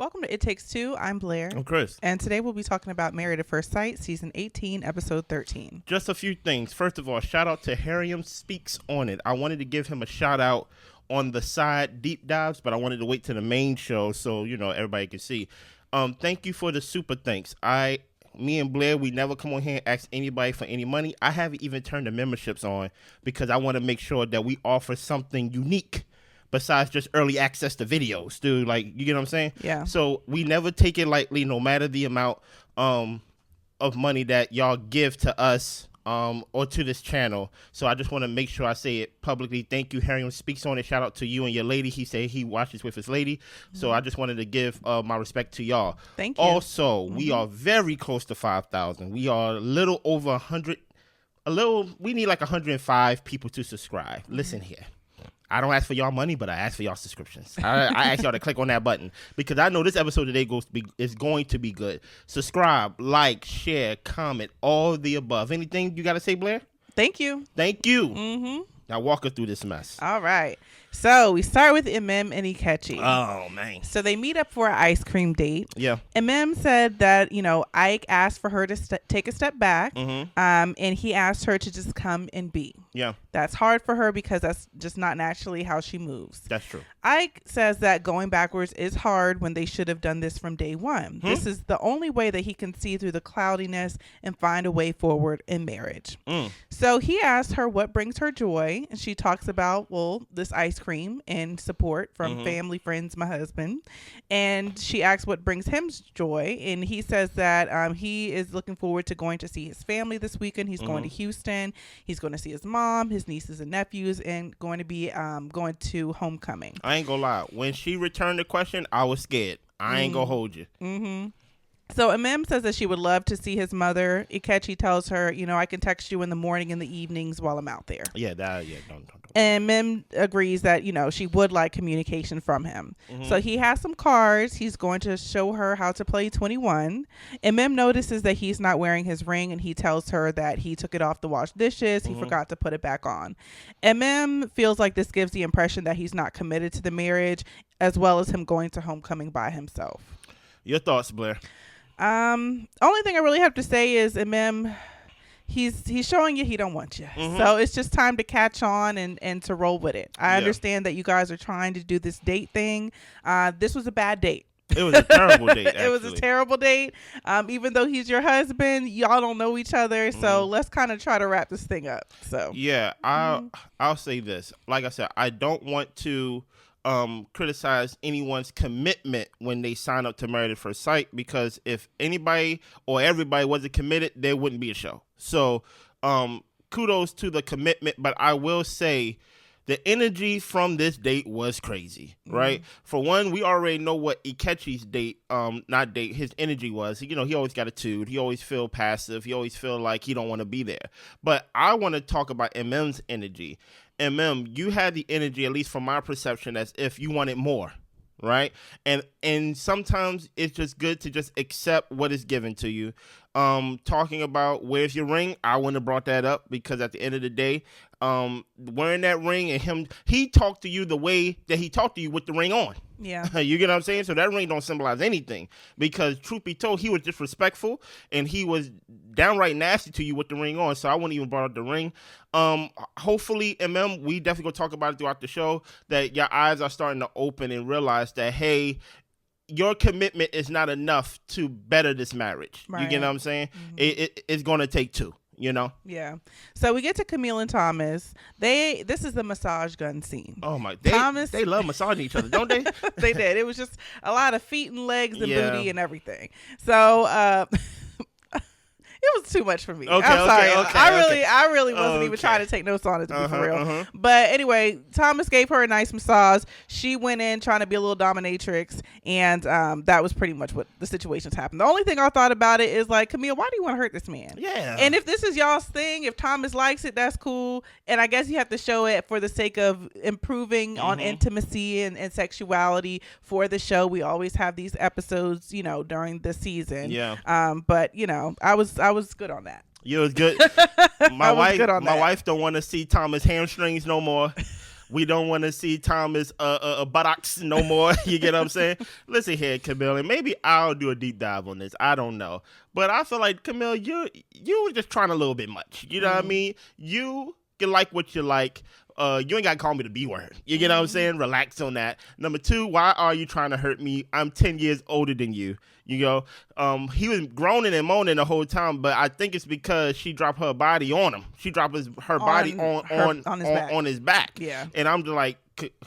Welcome to It Takes Two. I'm Blair. I'm Chris. And today we'll be talking about Married at First Sight, Season 18, Episode 13. Just a few things. First of all, shout out to Harriam Speaks on It. I wanted to give him a shout out on the side deep dives, but I wanted to wait to the main show so, everybody can see. Thank you for the super thanks. Me and Blair, we never come on here and ask anybody for any money. I haven't even turned the memberships on because I want to make sure that we offer something unique besides just early access to videos, dude. Like, you get what I'm saying? Yeah. So we never take it lightly, no matter the amount of money that y'all give to us or to this channel. So I just want to make sure I say it publicly. Thank you, Harry Speaks on It. Shout out to you and your lady. He said he watches with his lady. So I just wanted to give my respect to y'all. Thank you. Also, we are very close to 5,000. We are a little over 100. We need like 105 people to subscribe. Listen here. I don't ask for y'all money, but I ask for y'all subscriptions. I ask y'all to click on that button because I know this episode today is going to be good. Subscribe, like, share, comment, all the above. Anything you got to say, Blair? Thank you. Thank you. Mm-hmm. Now walk us through this mess. All right. So we start with Emem and Ikechi. Oh, man. So they meet up for an ice cream date. Yeah. Emem said that, Ike asked for her to take a step back. Mm-hmm. And he asked her to just come and be. Yeah. That's hard for her because that's just not naturally how she moves. That's true. Ike says that going backwards is hard when they should have done this from day one. This is the only way that he can see through the cloudiness and find a way forward in marriage. So he asked her what brings her joy. And she talks about, this ice cream and support from family, friends, my husband. And she asks what brings him joy. And he says that he is looking forward to going to see his family this weekend. He's going to Houston. He's going to see his mom, his nieces and nephews, and going to be going to homecoming. I ain't gonna lie. When she returned the question, I was scared. I ain't gonna hold you. Mm-hmm. So Emem says that she would love to see his mother. Ikechi tells her, I can text you in the morning and the evenings while I'm out there. Yeah, don't. And Mem agrees that, she would like communication from him. So he has some cards. He's going to show her how to play 21. And Mem notices that he's not wearing his ring, and he tells her that he took it off to wash dishes. He forgot to put it back on. And Mem feels like this gives the impression that he's not committed to the marriage, as well as him going to homecoming by himself. Your thoughts, Blair? Only thing I really have to say is Emem, he's showing you he don't want you. So it's just time to catch on and to roll with it. I understand that you guys are trying to do this date thing. This was a bad date. It was a terrible date, actually. It was a terrible date. Even though he's your husband, y'all don't know each other. So let's kind of try to wrap this thing up. So yeah, I'll say this. Like I said, I don't want to criticize anyone's commitment when they sign up to Married at First Sight, because if anybody or everybody wasn't committed, there wouldn't be a show. So kudos to the commitment, but I will say the energy from this date was crazy, right? For one, we already know what Ikechi's his energy was. He always got attitude. He always feel passive. He always feel like he don't want to be there. But I want to talk about Emem's energy. You had the energy, at least from my perception, as if you wanted more, right? And sometimes it's just good to just accept what is given to you. Talking about where's your ring, I wouldn't have brought that up because at the end of the day, wearing that ring and he talked to you the way that he talked to you with the ring on. Yeah. You get what I'm saying? So that ring don't symbolize anything, because truth be told, he was disrespectful and he was downright nasty to you with the ring on. So I wouldn't even brought up the ring. Hopefully, we definitely gonna talk about it throughout the show, that your eyes are starting to open and realize that, hey, your commitment is not enough to better this marriage. Right. You get what I'm saying? It's gonna take two. Yeah. So we get to Camille and Thomas. This is the massage gun scene. Oh my! They love massaging each other, don't they? They did. It was just a lot of feet and legs and booty and everything. So it was too much for me. I'm sorry. I really wasn't even trying to take notes on it, to be for real. But anyway, Thomas gave her a nice massage. She went in trying to be a little dominatrix, and that was pretty much what the situations happened. The only thing I thought about it is, like, Camille, why do you want to hurt this man? Yeah. And if this is y'all's thing, if Thomas likes it, that's cool. And I guess you have to show it for the sake of improving on intimacy and sexuality for the show. We always have these episodes, during the season. Yeah. But I was good on that. You was good. My wife don't want to see Thomas hamstrings no more. We don't want to see Thomas buttocks no more. You get what I'm saying? Listen here, Camille, and maybe I'll do a deep dive on this. I don't know. But I feel like, Camille, you were just trying a little bit much. You know what I mean? You can like what you like. You ain't got to call me the B word. You get what I'm saying? Relax on that. Number two, why are you trying to hurt me? I'm 10 years older than you. You know, he was groaning and moaning the whole time, but I think it's because she dropped her body on him. She dropped her body on his back. Yeah. And I'm just like,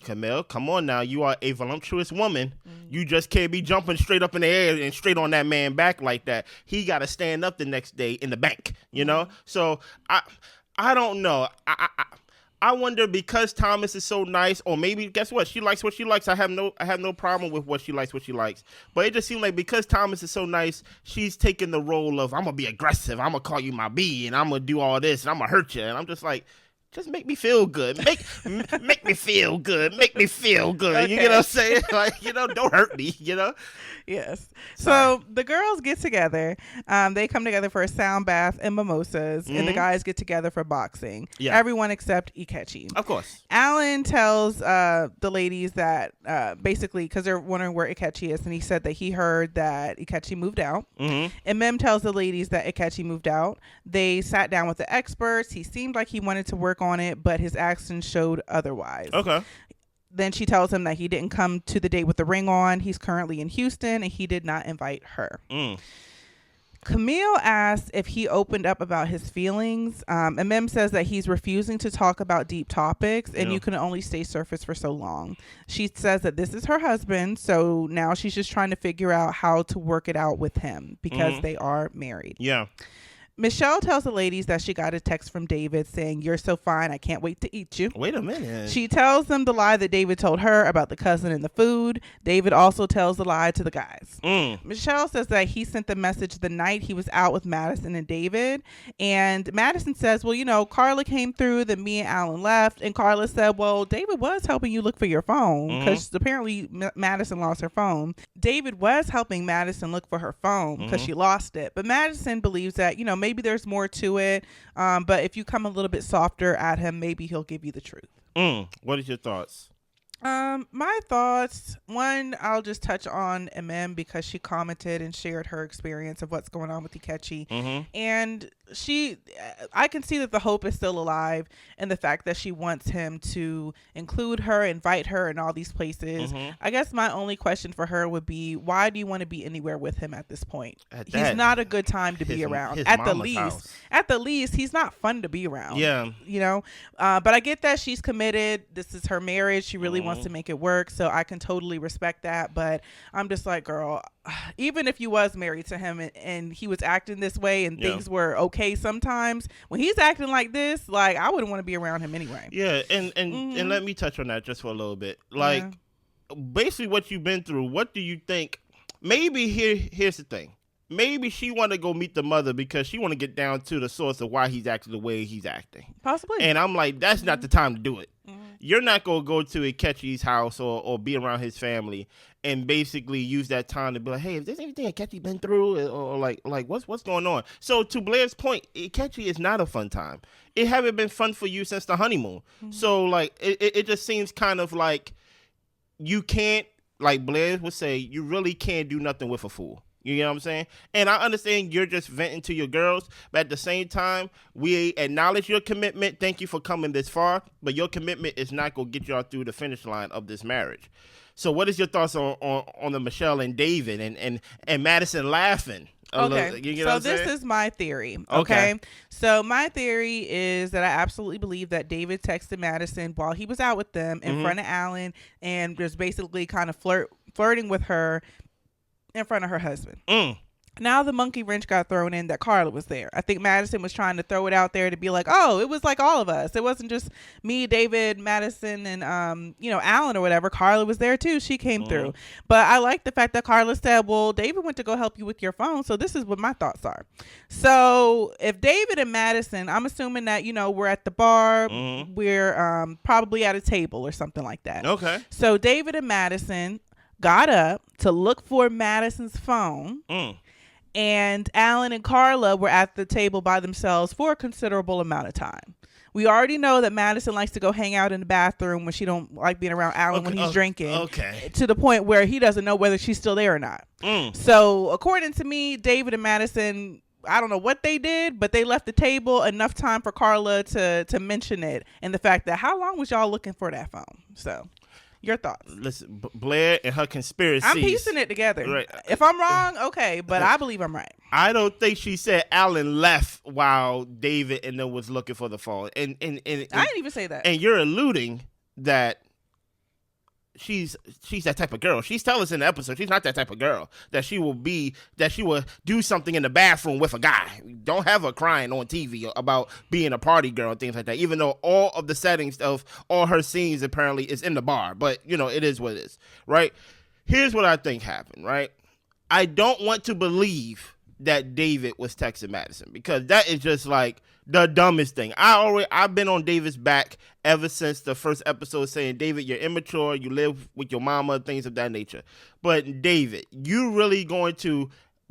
Camille, come on now. You are a voluptuous woman. You just can't be jumping straight up in the air and straight on that man back like that. He got to stand up the next day in the bank, you know? So I don't know. I wonder, because Thomas is so nice, or maybe guess what? She likes what she likes. I have no problem with what she likes. But it just seems like because Thomas is so nice, she's taking the role of, I'm gonna be aggressive. I'm gonna call you my B, and I'm gonna do all this, and I'm gonna hurt you. And I'm just like, just make me feel good. Make me feel good. Make me feel good. Okay. You get what I'm saying? Like, don't hurt me. Yes. Sorry. So the girls get together. They come together for a sound bath and mimosas, and the guys get together for boxing. Yeah. Everyone except Ikechi. Of course. Alan tells the ladies that basically, because they're wondering where Ikechi is, and he said that he heard that Ikechi moved out. And Mem tells the ladies that Ikechi moved out. They sat down with the experts. He seemed like he wanted to work on it, but his actions showed otherwise. Okay. Then she tells him that he didn't come to the date with the ring on. He's currently in Houston, and he did not invite her. Camille asks if he opened up about his feelings. And Mem says that he's refusing to talk about deep topics, and you can only stay surface for so long. She says that this is her husband, so now she's just trying to figure out how to work it out with him because they are married. Yeah. Michelle tells the ladies that she got a text from David saying, "You're so fine, I can't wait to eat you." Wait a minute. She tells them the lie that David told her about the cousin and the food. David also tells the lie to the guys. Michelle says that he sent the message the night he was out with Madison and David. And Madison says, well, Carla came through, then me and Alan left. And Carla said, well, David was helping you look for your phone because apparently Madison lost her phone. David was helping Madison look for her phone because she lost it. But Madison believes that, maybe there's more to it. But if you come a little bit softer at him, maybe he'll give you the truth. What is your thoughts? My thoughts, one, I'll just touch on MM because she commented and shared her experience of what's going on with Ikechi. And I can see that the hope is still alive, and the fact that she wants him to include her, invite her in all these places. I guess my only question for her would be, why do you want to be anywhere with him at this point? He's not a good time to be around. At the least, he's not fun to be around. Yeah. But I get that she's committed. This is her marriage. She really wants to make it work, so I can totally respect that. But I'm just like, girl, even if you was married to him and he was acting this way and things were okay sometimes, when he's acting like this, like, I wouldn't want to be around him anyway. Yeah, and let me touch on that just for a little bit. Like, basically what you've been through, what do you think? Maybe here's the thing. Maybe she want to go meet the mother because she want to get down to the source of why he's acting the way he's acting. Possibly. And I'm like, that's not the time to do it. You're not going to go to Ikechi's house or be around his family and basically use that time to be like, hey, is there anything Ikechi been through? Or like what's going on? So to Blair's point, Ikechi is not a fun time. It haven't been fun for you since the honeymoon. So like, it just seems kind of like you can't, like Blair would say, you really can't do nothing with a fool. You know what I'm saying? And I understand you're just venting to your girls, but at the same time, we acknowledge your commitment. Thank you for coming this far, but your commitment is not going to get y'all through the finish line of this marriage. So what is your thoughts on the Michelle and David and Madison laughing? Okay, so this is my theory. Okay, so my theory is that I absolutely believe that David texted Madison while he was out with them in front of Alan and just basically kind of flirting with her in front of her husband. Now the monkey wrench got thrown in that Carla was there. I think Madison was trying to throw it out there to be like, oh, it was like all of us. It wasn't just me, David, Madison, and Alan or whatever. Carla was there too. She came through. But I like the fact that Carla said, well, David went to go help you with your phone. So this is what my thoughts are. So if David and Madison, I'm assuming that, we're at the bar, we're probably at a table or something like that. Okay. So David and Madison got up to look for Madison's phone. And Alan and Carla were at the table by themselves for a considerable amount of time. We already know that Madison likes to go hang out in the bathroom when she don't like being around Alan when he's drinking. Okay. To the point where he doesn't know whether she's still there or not. So according to me, David and Madison, I don't know what they did, but they left the table enough time for Carla to mention it, and the fact that how long was y'all looking for that phone? So, your thoughts? Listen, Blair and her conspiracies. I'm piecing it together. Right. If I'm wrong, okay, but I believe I'm right. I don't think she said Alan left while David and them was looking for the phone, and I didn't even say that. And you're alluding that she's that type of girl. She's telling us in the episode she's not that type of girl that she will do something in the bathroom with a guy. Don't have her crying on TV about being a party girl and things like that, even though all of the settings of all her scenes apparently is in the bar. But it is what it is, right? Here's what I think happened, right? I don't want to believe that David was texting Madison, because that is just like the dumbest thing. I've been on David's back ever since the first episode, saying, David, you're immature, you live with your mama, things of that nature. But David, you really going to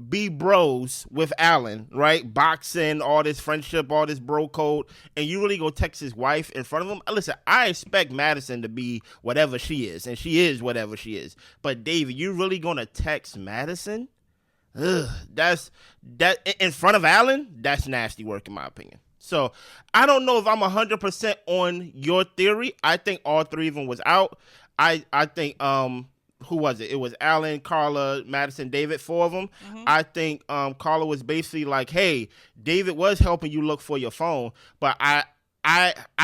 be bros with Alan, right? Boxing, all this friendship, all this bro code, and you really go text his wife in front of him? Listen, I expect Madison to be whatever she is, and she is whatever she is. But David, you really gonna text Madison? Ugh, that in front of Alan? That's nasty work in my opinion. So I don't know if I'm 100% on your theory. I think all three of them was out. I think who was it? It was Alan, Carla, Madison, David, four of them. Mm-hmm. I think Carla was basically like, hey, David was helping you look for your phone, but I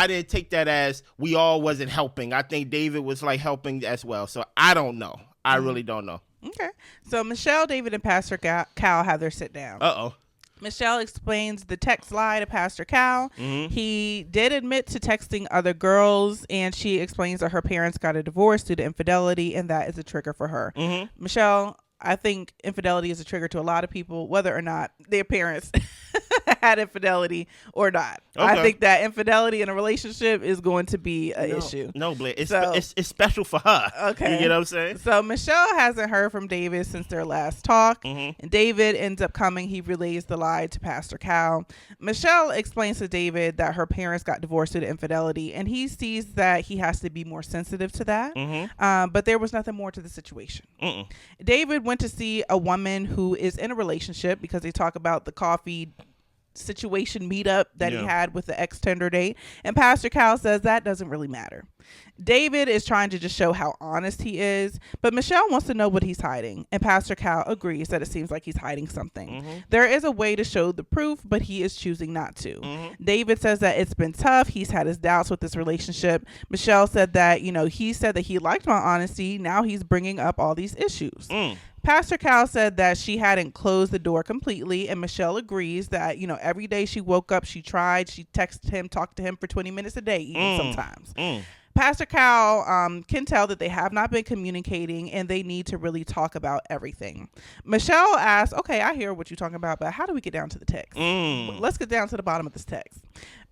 didn't take that as we all wasn't helping. I think David was like helping as well. So I don't know. I really don't know. Okay. So Michelle, David, and Pastor Cal have their sit down. Uh-oh. Michelle explains the text lie to Pastor Cal. Mm-hmm. He did admit to texting other girls, and she explains that her parents got a divorce due to infidelity, and that is a trigger for her. Mm-hmm. Michelle, I think infidelity is a trigger to a lot of people, whether or not their parents had infidelity or not. Okay. I think that infidelity in a relationship is going to be an issue. No, Blair, it's special for her. Okay. You know what I'm saying? So Michelle hasn't heard from David since their last talk, and David ends up coming. He relays the lie to Pastor Cal. Michelle explains to David that her parents got divorced due to infidelity, and he sees that he has to be more sensitive to that. But there was nothing more to the situation. David went to see a woman who is in a relationship because they talk about the coffee situation meetup that he had with the ex-tender date, and Pastor Cal says that doesn't really matter. David is trying to just show how honest he is, but Michelle wants to know what he's hiding, and Pastor Cal agrees that it seems like he's hiding something. There is a way to show the proof, but he is choosing not to. David says that it's been tough. He's had his doubts with this relationship. Michelle said that, he said that he liked my honesty. Now he's bringing up all these issues. Pastor Cal said that she hadn't closed the door completely, and Michelle agrees that, every day she woke up, she texted him, talked to him for 20 minutes a day, even sometimes. Pastor Cal can tell that they have not been communicating, and they need to really talk about everything. Michelle asks, okay, I hear what you're talking about, but how do we get down to the text? Let's get down to the bottom of this text.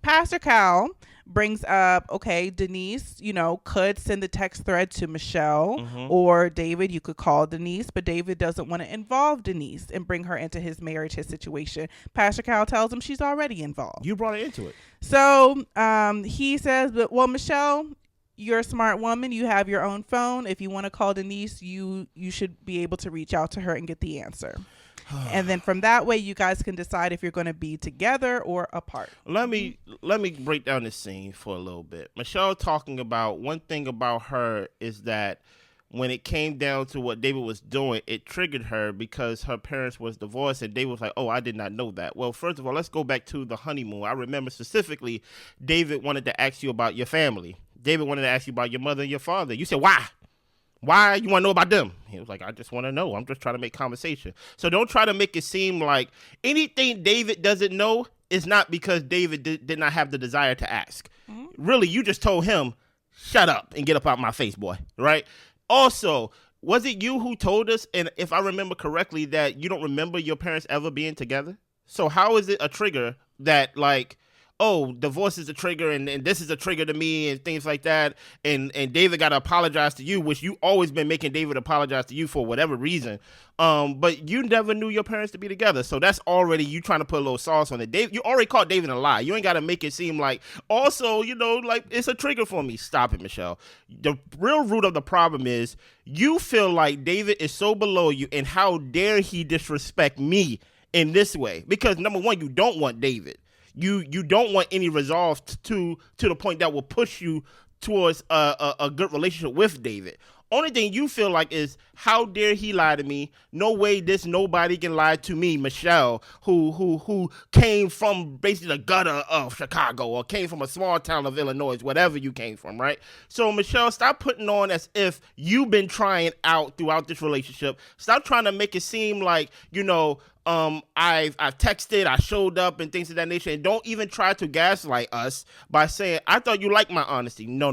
Pastor Cal brings up, okay, Denise, could send the text thread to Michelle, or David, you could call Denise, but David doesn't want to involve Denise and bring her into his marriage, his situation. Pastor Cal tells him she's already involved. You brought her into it. So he says, well, Michelle, you're a smart woman. You have your own phone. If you want to call Denise, you should be able to reach out to her and get the answer. And then from that way, you guys can decide if you're going to be together or apart. Let me break down this scene for a little bit. Michelle talking about, one thing about her is that when it came down to what David was doing, it triggered her because her parents was divorced, and David was like, oh, I did not know that. Well, first of all, let's go back to the honeymoon. I remember specifically David wanted to ask you about your family. David wanted to ask you about your mother and your father. You said, why? Why you want to know about them? He was like, I just want to know. I'm just trying to make conversation. So don't try to make it seem like anything David doesn't know is not because David did not have the desire to ask. Really, you just told him, shut up and get up out my face, boy. Right? Also, was it you who told us, and if I remember correctly, that you don't remember your parents ever being together? So how is it a trigger that, like, oh, divorce is a trigger and this is a trigger to me and things like that. And David got to apologize to you, which you always been making David apologize to you for whatever reason. But you never knew your parents to be together. So that's already you trying to put a little sauce on it. Dave, you already caught David in a lie. You ain't got to make it seem like also, like it's a trigger for me. Stop it, Michelle. The real root of the problem is you feel like David is so below you, and how dare he disrespect me in this way? Because number one, you don't want David. You don't want any resolve to the point that will push you towards a good relationship with David. Only thing you feel like is, how dare he lie to me? No way this nobody can lie to me, Michelle, who came from basically the gutter of Chicago or came from a small town of Illinois, whatever you came from, right? So, Michelle, stop putting on as if you've been trying out throughout this relationship. Stop trying to make it seem like, I've texted, I showed up and things of that nature. And don't even try to gaslight us by saying, I thought you liked my honesty. No.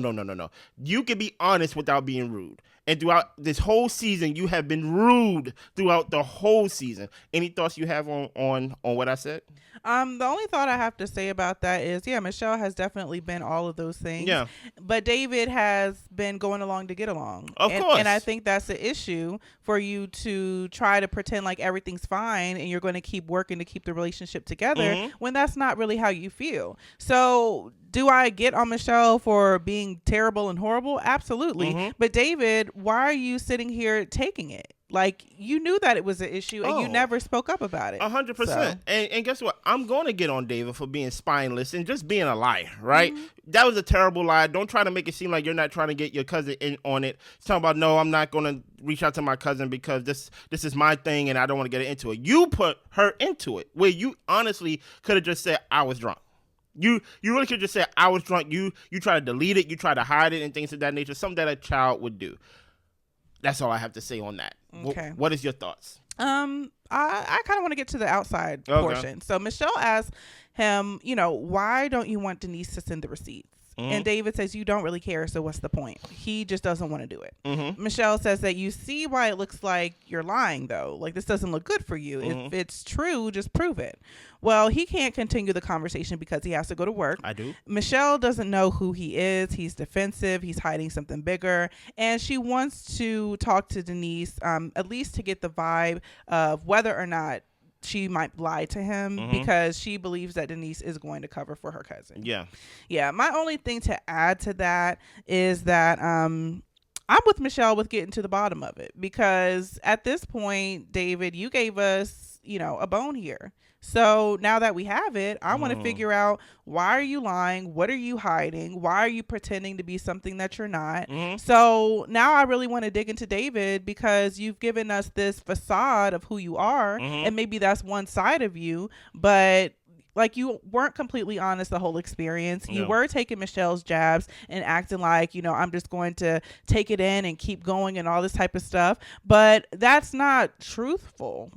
You can be honest without being rude. And throughout this whole season, you have been rude throughout the whole season. Any thoughts you have on what I said? The only thought I have to say about that is, Michelle has definitely been all of those things. Yeah. But David has been going along to get along. Of course. And I think that's the issue for you to try to pretend like everything's fine and you're going to keep working to keep the relationship together when that's not really how you feel. So do I get on Michelle for being terrible and horrible? Absolutely. But David, why are you sitting here taking it? Like, you knew that it was an issue and you never spoke up about it. 100%. So. And guess what? I'm going to get on David for being spineless and just being a liar, right? That was a terrible lie. Don't try to make it seem like you're not trying to get your cousin in on it. It's talking about, no, I'm not going to reach out to my cousin because this is my thing and I don't want to get into it. You put her into it, where you honestly could have just said, I was drunk. You really could just say, I was drunk. You try to delete it. You try to hide it and things of that nature. Something that a child would do. That's all I have to say on that. Okay. What is your thoughts? I kind of want to get to the outside portion. So Michelle asked him, why don't you want Denise to send the receipts? And David says, you don't really care, so what's the point? He just doesn't want to do it. Michelle says that you see why it looks like you're lying, though. Like, this doesn't look good for you. If it's true, just prove it. Well, he can't continue the conversation because he has to go to work. I do. Michelle doesn't know who he is. He's defensive. He's hiding something bigger. And she wants to talk to Denise, at least to get the vibe of whether or not she might lie to him because she believes that Denise is going to cover for her cousin. Yeah. My only thing to add to that is that I'm with Michelle with getting to the bottom of it, because at this point, David, you gave us, a bone here. So now that we have it, I want to figure out, why are you lying? What are you hiding? Why are you pretending to be something that you're not? So now I really want to dig into David, because you've given us this facade of who you are, and maybe that's one side of you, but like, you weren't completely honest the whole experience. You were taking Michelle's jabs and acting like, I'm just going to take it in and keep going and all this type of stuff. But that's not truthful.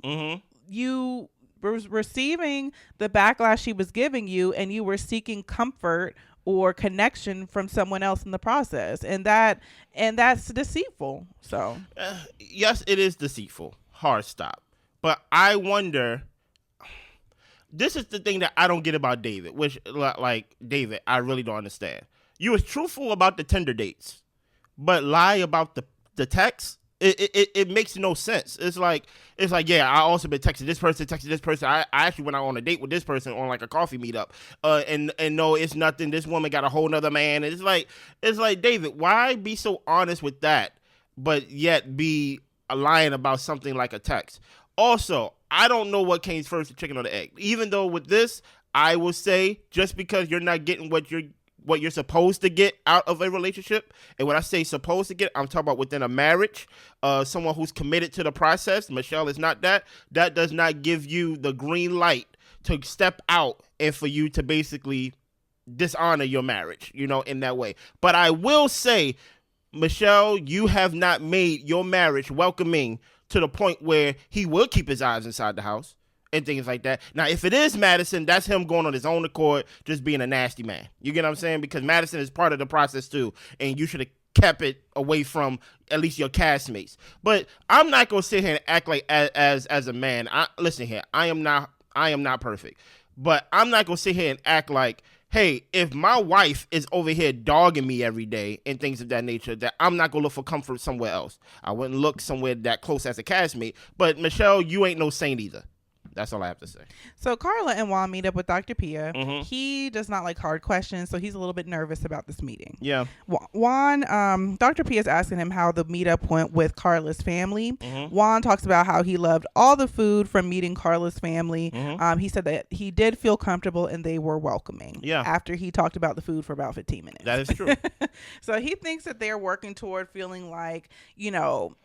You were receiving the backlash she was giving you, and you were seeking comfort or connection from someone else in the process. And that's deceitful. So yes, it is deceitful. Hard stop. But I wonder, this is the thing that I don't get about David, which, like, David, I really don't understand. You was truthful about the Tinder dates, but lie about the text. It makes no sense. It's like, yeah, I also been texting this person. I actually went out on a date with this person on like a coffee meetup. And no, it's nothing. This woman got a whole nother man. And it's like, David, why be so honest with that, but yet be lying about something like a text? Also, I don't know what came first, the chicken or the egg. Even though with this, I will say, just because you're not getting what you're supposed to get out of a relationship, and when I say supposed to get, I'm talking about within a marriage, someone who's committed to the process. Michelle is not that. That does not give you the green light to step out and for you to basically dishonor your marriage, in that way. But I will say, Michelle, you have not made your marriage welcoming to the point where he will keep his eyes inside the house and things like that. Now, if it is Madison, that's him going on his own accord, just being a nasty man. You get what I'm saying? Because Madison is part of the process too, and you should have kept it away from at least your castmates. But I'm not gonna sit here and act like as a man. Listen here, I am not perfect, but I'm not gonna sit here and act like, hey, if my wife is over here dogging me every day and things of that nature, that I'm not going to look for comfort somewhere else. I wouldn't look somewhere that close as a castmate. But, Michelle, you ain't no saint either. That's all I have to say. So Carla and Juan meet up with Dr. Pia. Mm-hmm. He does not like hard questions, so he's a little bit nervous about this meeting. Yeah. Juan, Dr. Pia is asking him how the meetup went with Carla's family. Mm-hmm. Juan talks about how he loved all the food from meeting Carla's family. Mm-hmm. He said that he did feel comfortable and they were welcoming. Yeah. After he talked about the food for about 15 minutes. That is true. So he thinks that they're working toward feeling like,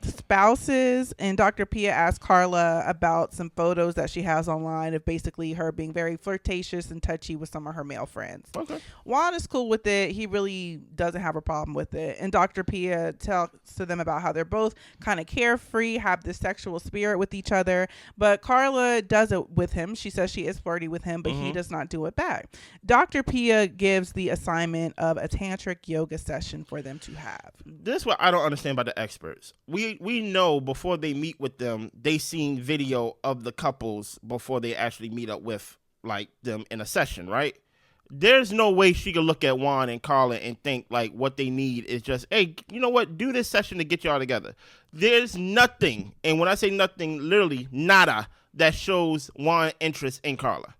spouses. And Dr. Pia asked Carla about some photos that she has online of basically her being very flirtatious and touchy with some of her male friends. Okay. Juan is cool with it. He really doesn't have a problem with it. And Dr. Pia talks to them about how they're both kind of carefree, have this sexual spirit with each other. But Carla does it with him. She says she is flirty with him, but he does not do it back. Dr. Pia gives the assignment of a tantric yoga session for them to have. This is what I don't understand about the experts. We know before they meet with them, they seen video of the couples before they actually meet up with like them in a session, right? There's no way she could look at Juan and Carla and think like what they need is just, hey, you know what? Do this session to get y'all together. There's nothing, and when I say nothing, literally nada, that shows Juan interest in Carla.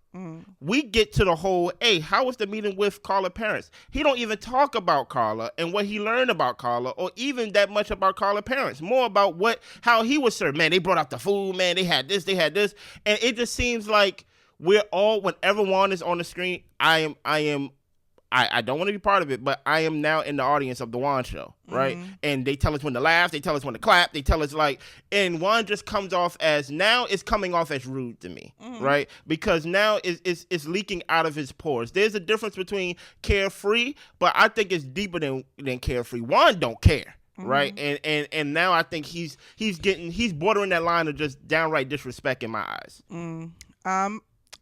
We get to the whole, hey, how was the meeting with Carla's parents? He don't even talk about Carla and what he learned about Carla, or even that much about Carla's parents. More about how he was served. Man, they brought out the food. Man, they had this. And it just seems like whenever Juan is on the screen, I don't want to be part of it, but I am now in the audience of the Juan show, right? And they tell us when to laugh, they tell us when to clap, they tell us and Juan just comes off as, now it's coming off as rude to me, right? Because now it's leaking out of his pores. There's a difference between carefree, but I think it's deeper than carefree. Juan don't care. Right. And now I think he's bordering that line of just downright disrespect in my eyes.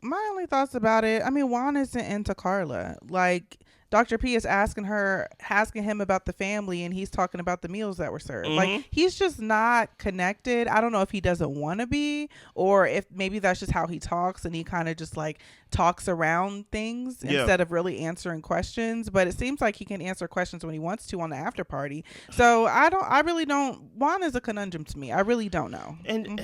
My only thoughts about it, I mean, Juan isn't into Carla. Like, Dr. P is asking him about the family, and he's talking about the meals that were served. Like, he's just not connected. I don't know if he doesn't want to be, or if maybe that's just how he talks, and he kind of just like talks around things instead of really answering questions. But it seems like he can answer questions when he wants to on the after party. So I really don't. Juan is a conundrum to me. I really don't know. And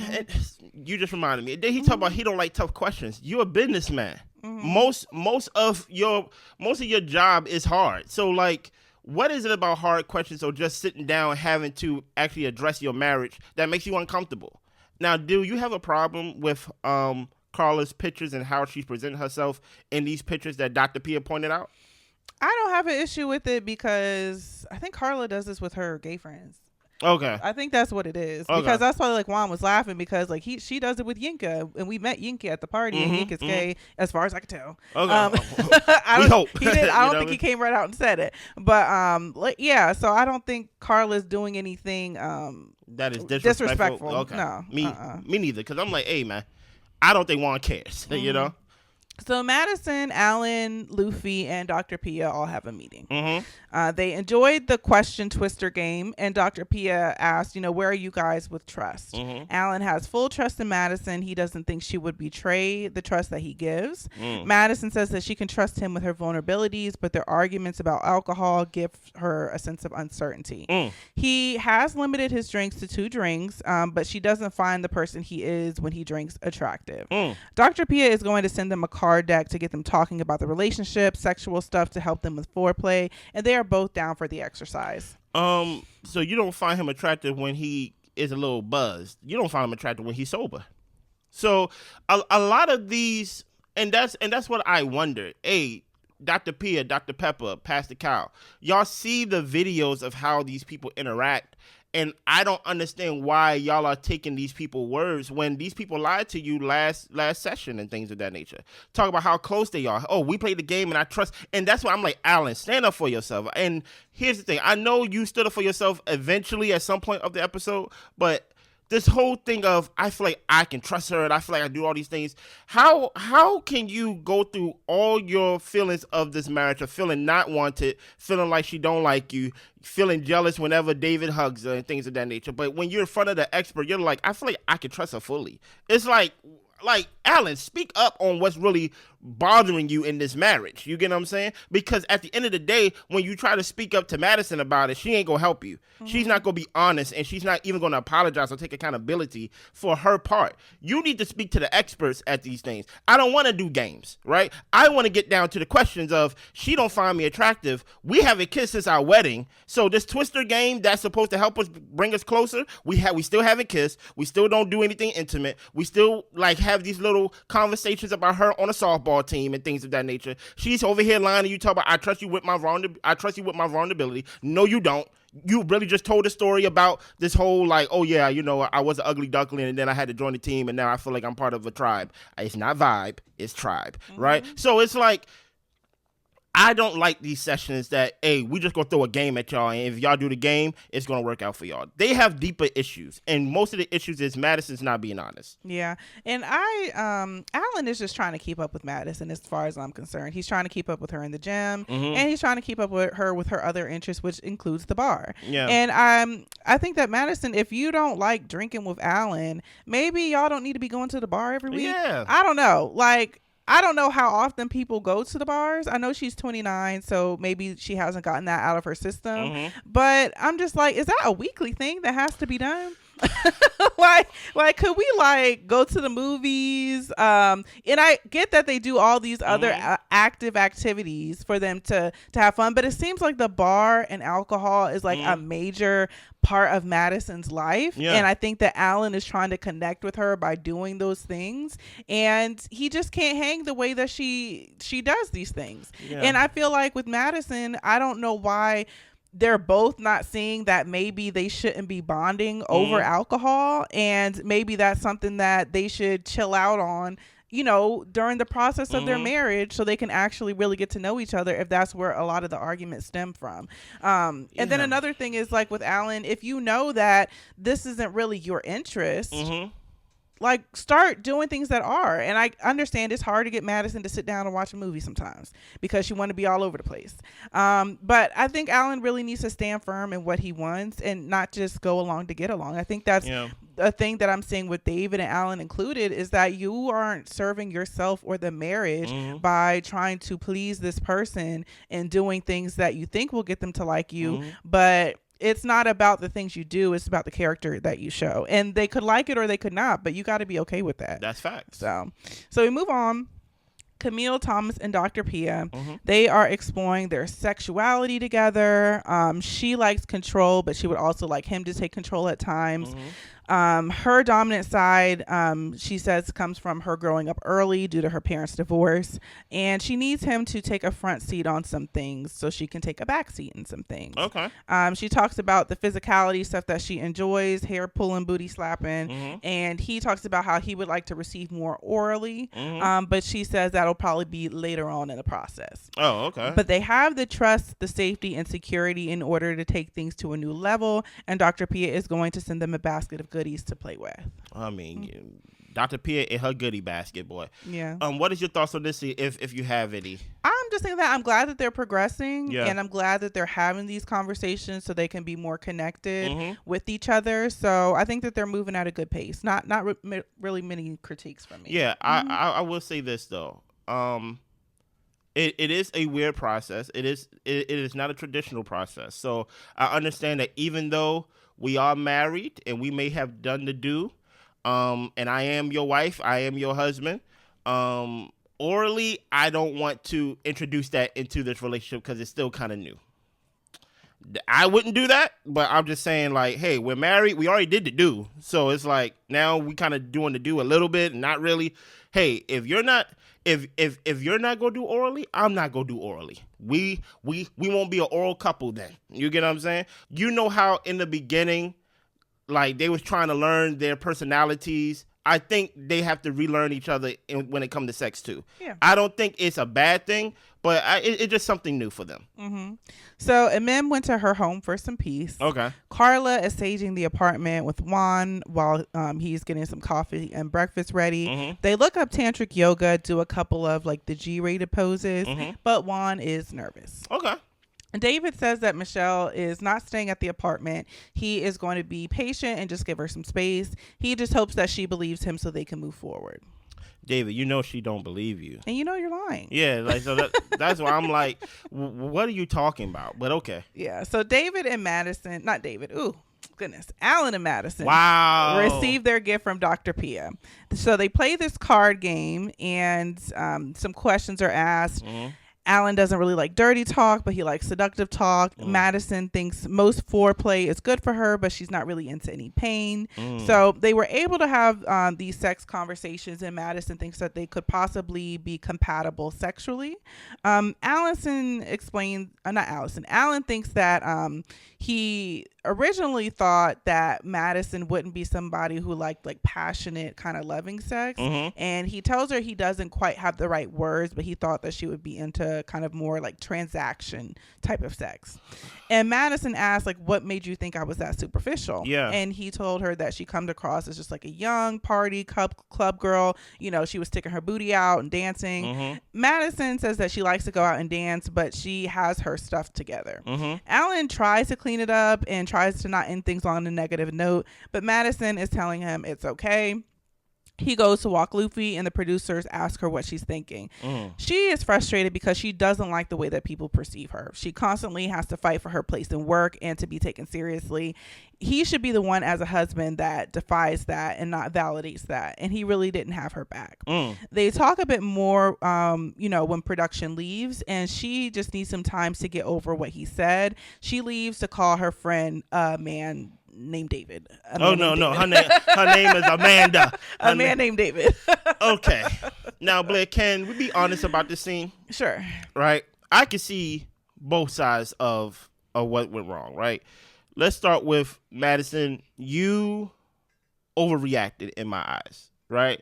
you just reminded me. He talked about he don't like tough questions. You're a businessman. Most of your job is hard. So like, what is it about hard questions or just sitting down having to actually address your marriage that makes you uncomfortable? Now, do you have a problem with Carla's pictures and how she's presenting herself in these pictures that Dr. Pia pointed out? I don't have an issue with it because I think Carla does this with her gay friends. Okay. I think that's what it is. Okay. Because that's why like Juan was laughing because like she does it with Yinka, and we met Yinka at the party, and Yinka's gay as far as I could tell. Okay. I hope. He did. I don't think he came right out and said it. But yeah, so I don't think Carla's doing anything that is disrespectful. Okay. No. Me neither, because I'm like, hey man, I don't think Juan cares. You know? So Madison, Alan, Luffy, and Dr. Pia all have a meeting. They enjoyed the question twister game, and Dr. Pia asked, where are you guys with trust? Alan has full trust in Madison. He doesn't think she would betray the trust that he gives. Madison says that she can trust him with her vulnerabilities, but their arguments about alcohol give her a sense of uncertainty. He has limited his drinks to 2 drinks, but she doesn't find the person he is when he drinks attractive. Dr. Pia is going to send them a card deck to get them talking about the relationship, sexual stuff to help them with foreplay, and they are both down for the exercise. So you don't find him attractive when he is a little buzzed. You don't find him attractive when he's sober. So a lot of these, and that's what I wondered. Hey, Dr. Pia, Dr. Pepper, Pastor Kyle, y'all see the videos of how these people interact. And I don't understand why y'all are taking these people's words when these people lied to you last session and things of that nature. Talk about how close they are. Oh, we played the game and I trust. And that's why I'm like, Alan, stand up for yourself. And here's the thing. I know you stood up for yourself eventually at some point of the episode, but this whole thing of I feel like I can trust her and I feel like I do all these things. How can you go through all your feelings of this marriage of feeling not wanted, feeling like she don't like you, feeling jealous whenever David hugs her and things of that nature. But when you're in front of the expert, you're like, I feel like I can trust her fully. It's like Alan, speak up on what's really bothering you in this marriage. You get what I'm saying? Because at the end of the day, when you try to speak up to Madison about it, she ain't gonna help you. She's not gonna be honest, and she's not even gonna apologize or take accountability for her part. You need to speak to the experts at these things. I don't want to do games, right? I want to get down to the questions of, she don't find me attractive. We haven't kissed since our wedding. So this Twister game that's supposed to help us bring us closer, we still haven't kissed. We still don't do anything intimate. We still like have these little conversations about her on a softball team and things of that nature. She's over here lying to you, talking about, I trust you with my vulnerability. No, you don't. You really just told a story about this whole like, oh yeah, I was an ugly duckling and then I had to join the team and now I feel like I'm part of a tribe. It's not vibe, it's tribe, right? So it's like, I don't like these sessions that, hey, we just gonna throw a game at y'all, and if y'all do the game, it's gonna work out for y'all. They have deeper issues, and most of the issues is Madison's not being honest. Yeah, and Alan is just trying to keep up with Madison as far as I'm concerned. He's trying to keep up with her in the gym, and he's trying to keep up with her other interests, which includes the bar. Yeah. And I think that Madison, if you don't like drinking with Alan, maybe y'all don't need to be going to the bar every week. Yeah. I don't know, like. I don't know how often people go to the bars. I know she's 29, so maybe she hasn't gotten that out of her system. But I'm just like, is that a weekly thing that has to be done? like could we like go to the movies, and I get that they do all these other active activities for them to have fun, but it seems like the bar and alcohol is like a major part of Madison's life. And I think that Alan is trying to connect with her by doing those things, and he just can't hang the way that she does these things. And I feel like with Madison, I don't know why they're both not seeing that maybe they shouldn't be bonding over alcohol, and maybe that's something that they should chill out on, during the process of their marriage, so they can actually really get to know each other, if that's where a lot of the arguments stem from. And then another thing is, like with Alan, if you know that this isn't really your interest, like start doing things that are. And I understand it's hard to get Madison to sit down and watch a movie sometimes because she want to be all over the place. But I think Alan really needs to stand firm in what he wants and not just go along to get along. I think that's a thing that I'm seeing with David and Alan included, is that you aren't serving yourself or the marriage by trying to please this person and doing things that you think will get them to like you. But it's not about the things you do. It's about the character that you show. And they could like it or they could not, but you got to be okay with that. That's facts. So we move on. Camille Thomas and Dr. Pia, they are exploring their sexuality together. She likes control, but she would also like him to take control at times. Her dominant side, she says, comes from her growing up early due to her parents' divorce, and she needs him to take a front seat on some things so she can take a back seat in some things. Okay. She talks about the physicality stuff that she enjoys, hair pulling, booty slapping, and he talks about how he would like to receive more orally, but she says that'll probably be later on in the process. Oh, okay. But they have the trust, the safety, and security in order to take things to a new level, and Dr. Pia is going to send them a basket of goodies to play with. I mean, Dr. Pia in her goodie basket, boy. Yeah. What is your thoughts on this, if you have any? I'm just saying that I'm glad that they're progressing, and I'm glad that they're having these conversations so they can be more connected with each other. So I think that they're moving at a good pace. Not really many critiques from me. Yeah, I will say this though. It is a weird process. It is not a traditional process. So I understand that even though we are married and we may have done the do, and I am your wife, I am your husband, orally, I don't want to introduce that into this relationship because it's still kind of new. I wouldn't do that, but I'm just saying, like, hey, we're married. We already did the do. So it's like now we kind of doing the do a little bit, and not really. Hey, if you're not gonna do orally, I'm not gonna do orally. We won't be an oral couple then. You get what I'm saying? You know how in the beginning, like, they was trying to learn their personalities. I think they have to relearn each other when it comes to sex too. Yeah. I don't think it's a bad thing, but it's just something new for them. So Emem went to her home for some peace. Okay. Carla is saging the apartment with Juan while he's getting some coffee and breakfast ready. They look up tantric yoga, do a couple of like the G-rated poses, but Juan is nervous. Okay. David says that Michelle is not staying at the apartment. He is going to be patient and just give her some space. He just hopes that she believes him so they can move forward. David, you know she don't believe you. And you know you're lying. Yeah, like so that's why I'm like, what are you talking about? But okay. Yeah. So David and Madison, not David. Ooh, goodness. Alan and Madison. Wow. Received their gift from Dr. Pia. So they play this card game, and some questions are asked. Mm-hmm. Alan doesn't really like dirty talk, but he likes seductive talk. Madison thinks most foreplay is good for her, but she's not really into any pain. So they were able to have these sex conversations, and Madison thinks that they could possibly be compatible sexually. Alan thinks that he originally thought that Madison wouldn't be somebody who liked like passionate kind of loving sex. And he tells her he doesn't quite have the right words, but he thought that she would be into kind of more like transaction type of sex. And Madison asked, like, what made you think I was that superficial? Yeah. And he told her that she comes across as just like a young party club girl. You know, she was sticking her booty out and dancing. Madison says that she likes to go out and dance, but she has her stuff together. Alan tries to clean it up and tries to not end things on a negative note, but Madison is telling him it's okay. He goes to walk Luffy, and the producers ask her what she's thinking. She is frustrated because she doesn't like the way that people perceive her. She constantly has to fight for her place in work and to be taken seriously. He should be the one as a husband that defies that and not validates that. And he really didn't have her back. They talk a bit more, when production leaves, and she just needs some time to get over what he said. She leaves to call her friend a man named David. No. Her name is Amanda. A man named David. Okay. Now, Blair, can we be honest about this scene? Sure. Right? I can see both sides of what went wrong, right? Let's start with Madison. You overreacted in my eyes, right?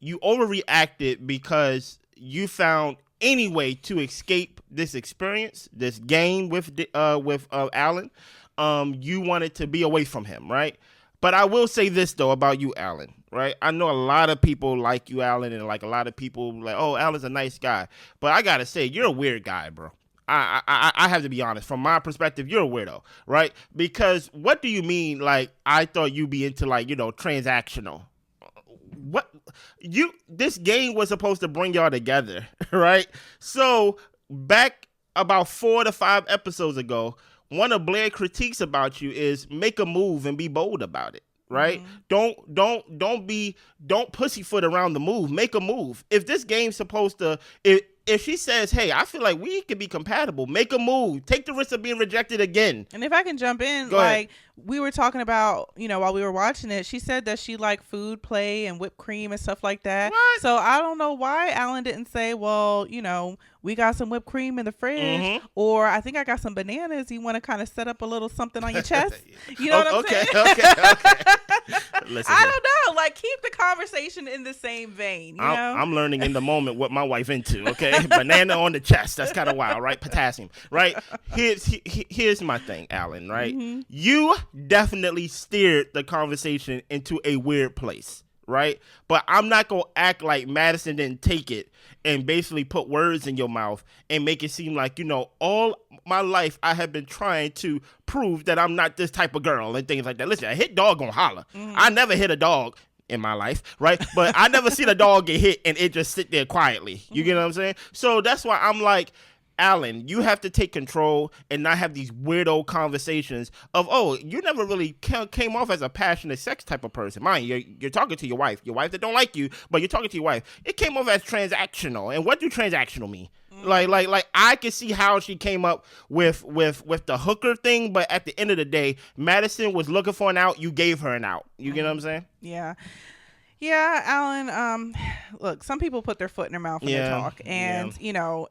You overreacted because you found any way to escape this experience, this game with Alan. You wanted to be away from him, right? But I will say this, though, about you, Alan, right? I know a lot of people like you, Alan, and like a lot of people like, oh, Alan's a nice guy. But I got to say, you're a weird guy, bro. I have to be honest. From my perspective, you're a weirdo, right? Because what do you mean, like, I thought you'd be into, like, transactional? What? This game was supposed to bring y'all together, right? So back about 4 to 5 episodes ago, one of Blair's critiques about you is make a move and be bold about it, right? Don't pussyfoot around the move. Make a move. If this game's supposed to, if she says, hey, I feel like we could be compatible, make a move. Take the risk of being rejected again. And if I can jump in, Go ahead. We were talking about, while we were watching it, she said that she liked food play and whipped cream and stuff like that. What? So I don't know why Alan didn't say, well, we got some whipped cream in the fridge, or I think I got some bananas. You want to kind of set up a little something on your chest? You know what I'm saying? Okay. Listen, I don't know. Like, keep the conversation in the same vein, I'm learning in the moment what my wife into, okay? Banana on the chest. That's kind of wild, right? Potassium, right? Here's my thing, Alan, right? You definitely steered the conversation into a weird place, right? But I'm not going to act like Madison didn't take it and basically put words in your mouth and make it seem like, all my life I have been trying to prove that I'm not this type of girl and things like that. Listen, a hit dog gonna holler. I never hit a dog in my life, right? But I never seen a dog get hit and it just sit there quietly. You get what I'm saying? So that's why I'm like, Alan, you have to take control and not have these weirdo conversations of, oh, you never really came off as a passionate sex type of person. Mind you're talking to your wife that don't like you, but you're talking to your wife. It came off as transactional. And what do transactional mean? Like I can see how she came up with the hooker thing, but at the end of the day, Madison was looking for an out. You gave her an out. You get what I'm saying? Yeah. Yeah, Alan, look, some people put their foot in their mouth when they talk. And,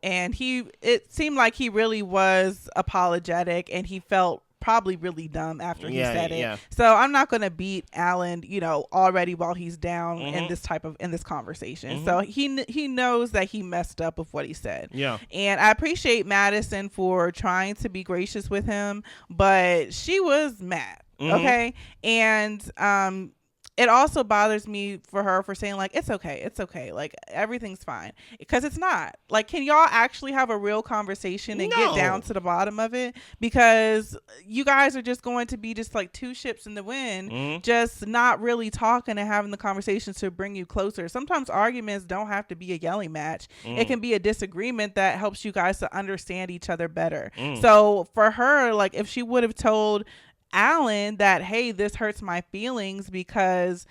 and it seemed like he really was apologetic, and he felt probably really dumb after he said it. Yeah. So I'm not going to beat Alan, already while he's down in this conversation. So he knows that he messed up with what he said. Yeah. And I appreciate Madison for trying to be gracious with him, but she was mad. Okay. And, it also bothers me for her for saying like, it's okay, like everything's fine, because it's not. Like, can y'all actually have a real conversation and get down to the bottom of it? Because you guys are just going to be just like two ships in the wind, just not really talking and having the conversations to bring you closer. Sometimes arguments don't have to be a yelling match. It can be a disagreement that helps you guys to understand each other better. So for her, like, if she would have told Alan that, hey, this hurts my feelings because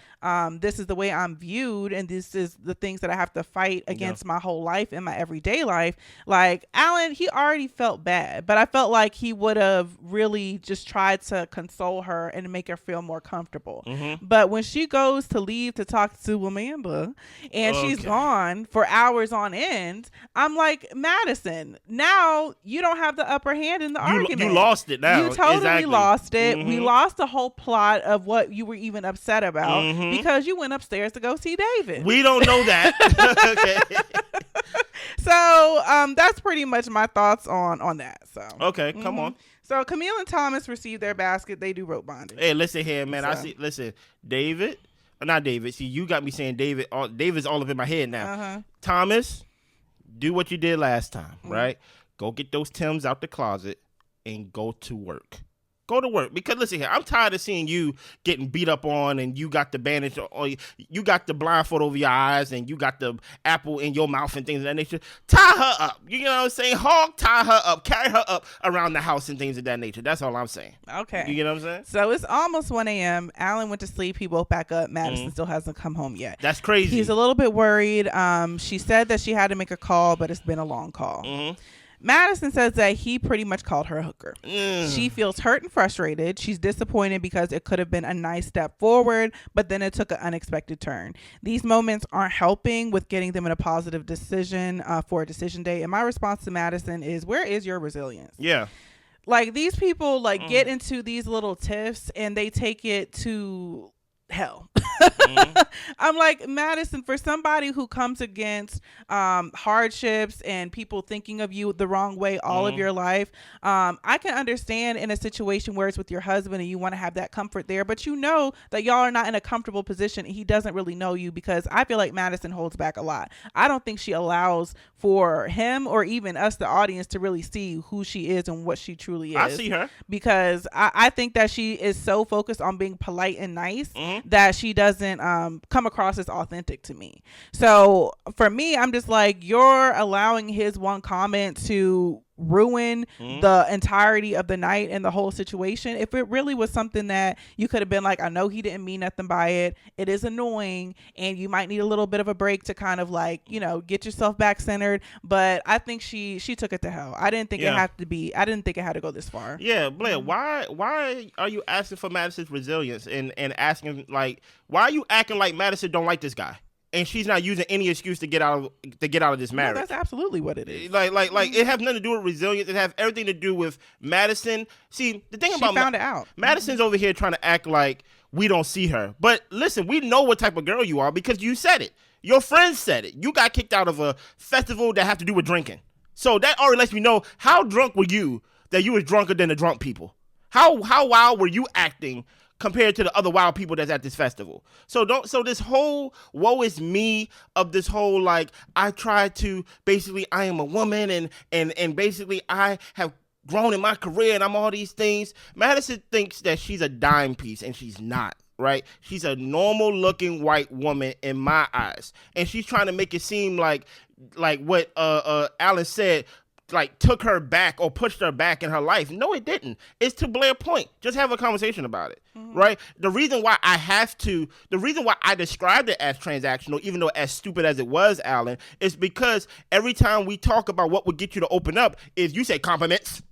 this is the way I'm viewed and this is the things that I have to fight against my whole life in my everyday life. Like, Alan, he already felt bad, but I felt like he would have really just tried to console her and make her feel more comfortable. But when she goes to leave to talk to Amanda and she's gone for hours on end, I'm like, Madison, now you don't have the upper hand in the argument. You lost it now. You totally lost it. We lost the whole plot of what you were even upset about because you went upstairs to go see David. We don't know that. So that's pretty much my thoughts on that. So come on. So Camille and Thomas receive their basket. They do rope bonding. Hey, listen here, man. David. Not David. See, you got me saying David. David's all up in my head now. Thomas, do what you did last time, right? Go get those Timbs out the closet and go to work. Go to work. Because listen here, I'm tired of seeing you getting beat up on and you got the bandage or you got the blindfold over your eyes and you got the apple in your mouth and things of that nature. Tie her up. You know what I'm saying? Hog tie her up. Carry her up around the house and things of that nature. That's all I'm saying. Okay. You get what I'm saying? So it's almost 1 a.m. Alan went to sleep. He woke back up. Madison still hasn't come home yet. That's crazy. He's a little bit worried. She said that she had to make a call, but it's been a long call. Madison says that he pretty much called her a hooker. She feels hurt and frustrated. She's disappointed because it could have been a nice step forward, but then it took an unexpected turn. These moments aren't helping with getting them in a positive decision for a decision day. And my response to Madison is, where is your resilience? Yeah. Like, these people get into these little tiffs and they take it to hell. I'm like, Madison, for somebody who comes against hardships and people thinking of you the wrong way all of your life, I can understand in a situation where it's with your husband and you want to have that comfort there, but you know that y'all are not in a comfortable position and he doesn't really know you, because I feel like Madison holds back a lot. I don't think she allows for him or even us, the audience, to really see who she is and what she truly is. I see her. Because I think that she is so focused on being polite and nice that she doesn't come across as authentic to me. So for me, I'm just like, you're allowing his one comment to ruin the entirety of the night and the whole situation. If it really was something that you could have been like, I know he didn't mean nothing by it, it is annoying and you might need a little bit of a break to kind of like, you know, get yourself back centered, but I think she took it to hell. I didn't think it had to go this far. Yeah, Blair, why are you asking for Madison's resilience and asking, like, why are you acting like Madison don't like this guy? And she's not using any excuse to get out of this marriage. No, that's absolutely what it is. Like it has nothing to do with resilience. It has everything to do with Madison. See, the thing about she found it out. Madison's over here trying to act like we don't see her. But listen, we know what type of girl you are because you said it. Your friends said it. You got kicked out of a festival that had to do with drinking. So that already lets me know, how drunk were you that you was drunker than the drunk people? How wild were you acting compared to the other wild people that's at this festival? So this whole woe is me of this whole, like, I tried to, basically I am a woman and basically I have grown in my career and I'm all these things. Madison thinks that she's a dime piece and she's not, right? She's a normal looking white woman in my eyes. And she's trying to make it seem like what Alan said, like, took her back or pushed her back in her life. No, it didn't. It's to Blair's point. Just have a conversation about it, right? The reason why I described it as transactional, even though as stupid as it was, Alan, is because every time we talk about what would get you to open up is you say compliments,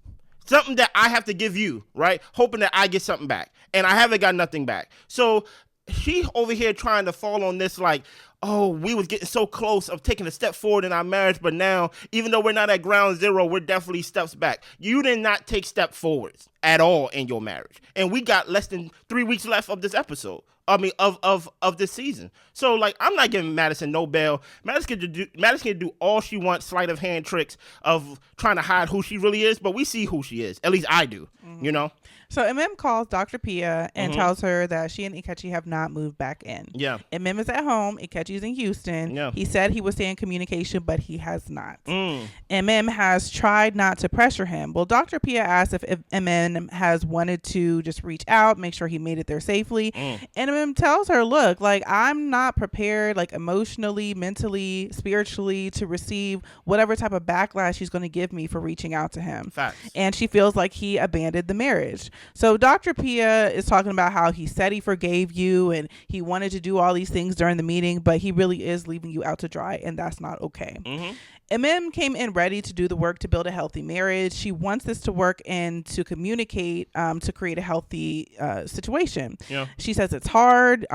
something that I have to give you, right? Hoping that I get something back. And I haven't got nothing back. So she over here trying to fall on this, like, oh, we was getting so close of taking a step forward in our marriage, but now, even though we're not at ground zero, we're definitely steps back. You did not take step forwards at all in your marriage. And we got less than 3 weeks left of this episode. I mean, of this season. So, like, I'm not giving Madison no bail. Madison can do all she wants, sleight of hand tricks of trying to hide who she really is, but we see who she is. At least I do, you know? So MM calls Dr. Pia and tells her that she and Ikechi have not moved back in. Yeah. MM is at home. Ikechi's in Houston. Yeah. He said he would stay in communication, but he has not. MM has tried not to pressure him. Well, Dr. Pia asked if MM has wanted to just reach out, make sure he made it there safely. And MM tells her, look, like, I'm not prepared, like, emotionally, mentally, spiritually, to receive whatever type of backlash he's going to give me for reaching out to him. Facts. And she feels like he abandoned the marriage. So Dr. Pia is talking about how he said he forgave you and he wanted to do all these things during the meeting, but he really is leaving you out to dry, and that's not okay. MM came in ready to do the work to build a healthy marriage. She wants this to work and to communicate to create a healthy situation. Yeah. She says it's hard.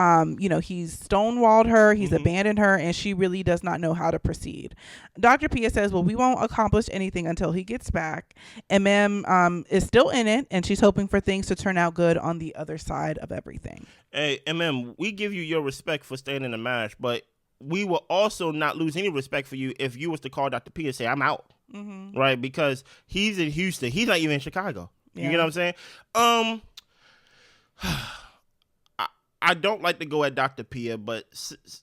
He's stonewalled her. He's abandoned her, and she really does not know how to proceed. Dr. Pia says, well, we won't accomplish anything until he gets back. MM is still in it, and she's hoping for things to turn out good on the other side of everything. Hey, MM, we give you your respect for staying in the marriage, but we will also not lose any respect for you if you was to call Dr. P and say, I'm out. Right? Because he's in Houston. He's not even in Chicago. You get what I'm saying? I don't like to go at Dr. Pia, but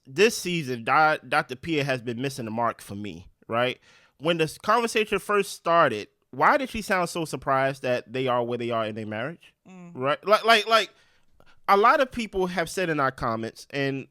this season, Dr. Pia has been missing the mark for me, right? When the conversation first started, why did she sound so surprised that they are where they are in their marriage? Right? Like a lot of people have said in our comments, and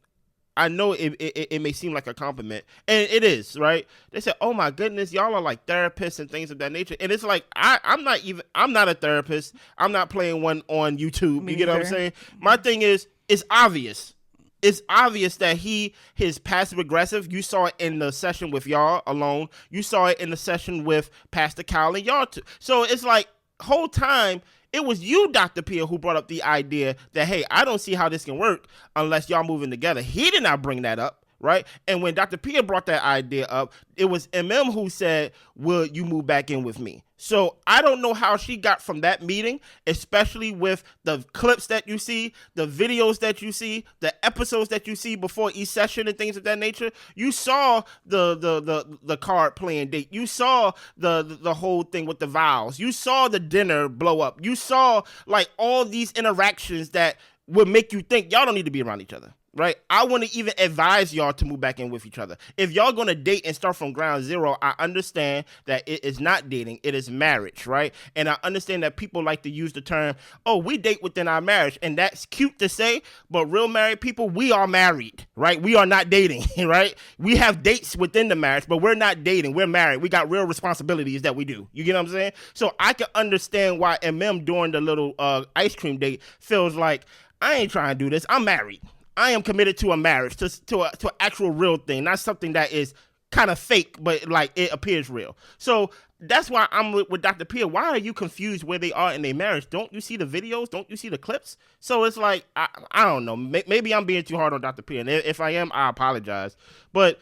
I know it may seem like a compliment, and it is, right? They said, "Oh my goodness, y'all are like therapists and things of that nature." And it's like I'm not a therapist. I'm not playing one on YouTube. You get what I'm saying? My thing is, it's obvious. It's obvious that his passive aggressive. You saw it in the session with y'all alone. You saw it in the session with Pastor Kyle and y'all too. So it's like whole time. It was you, Dr. Pia, who brought up the idea that, hey, I don't see how this can work unless y'all moving together. He did not bring that up, right? And when Dr. Pia brought that idea up, it was MM who said, will you move back in with me? So I don't know how she got from that meeting, especially with the clips that you see, the videos that you see, the episodes that you see before each session and things of that nature. You saw the card playing date. You saw the whole thing with the vows. You saw the dinner blow up. You saw like all these interactions that would make you think y'all don't need to be around each other. Right? I want to even advise y'all to move back in with each other. If y'all going to date and start from ground zero, I understand that it is not dating. It is marriage, right? And I understand that people like to use the term, oh, we date within our marriage. And that's cute to say, but real married people, we are married, right? We are not dating, right? We have dates within the marriage, but we're not dating. We're married. We got real responsibilities that we do. You get what I'm saying? So I can understand why MM during the little ice cream date feels like, I ain't trying to do this. I'm married. I am committed to a marriage, to an actual real thing, not something that is kind of fake, but like it appears real. So that's why I'm with Dr. Pia. Why are you confused where they are in their marriage? Don't you see the videos? Don't you see the clips? So it's like, I don't know. Maybe I'm being too hard on Dr. Pia. And if I am, I apologize. But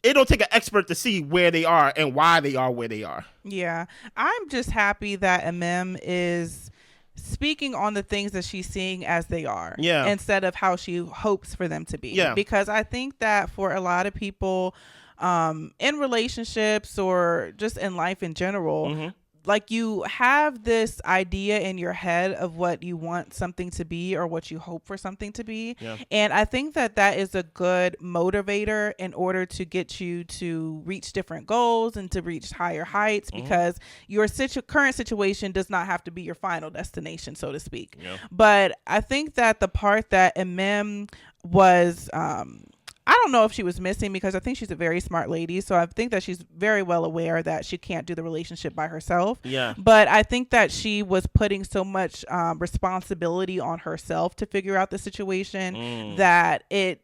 it don't take an expert to see where they are and why they are where they are. Yeah. I'm just happy that MM is speaking on the things that she's seeing as they are, instead of how she hopes for them to be. Because I think that for a lot of people in relationships or just in life in general, like you have this idea in your head of what you want something to be or what you hope for something to be. And I think that that is a good motivator in order to get you to reach different goals and to reach higher heights, because your current situation does not have to be your final destination, so to speak. But I think that the part that MM was I don't know if she was missing, because I think she's a very smart lady. So I think that she's very well aware that she can't do the relationship by herself. But I think that she was putting so much responsibility on herself to figure out the situation that it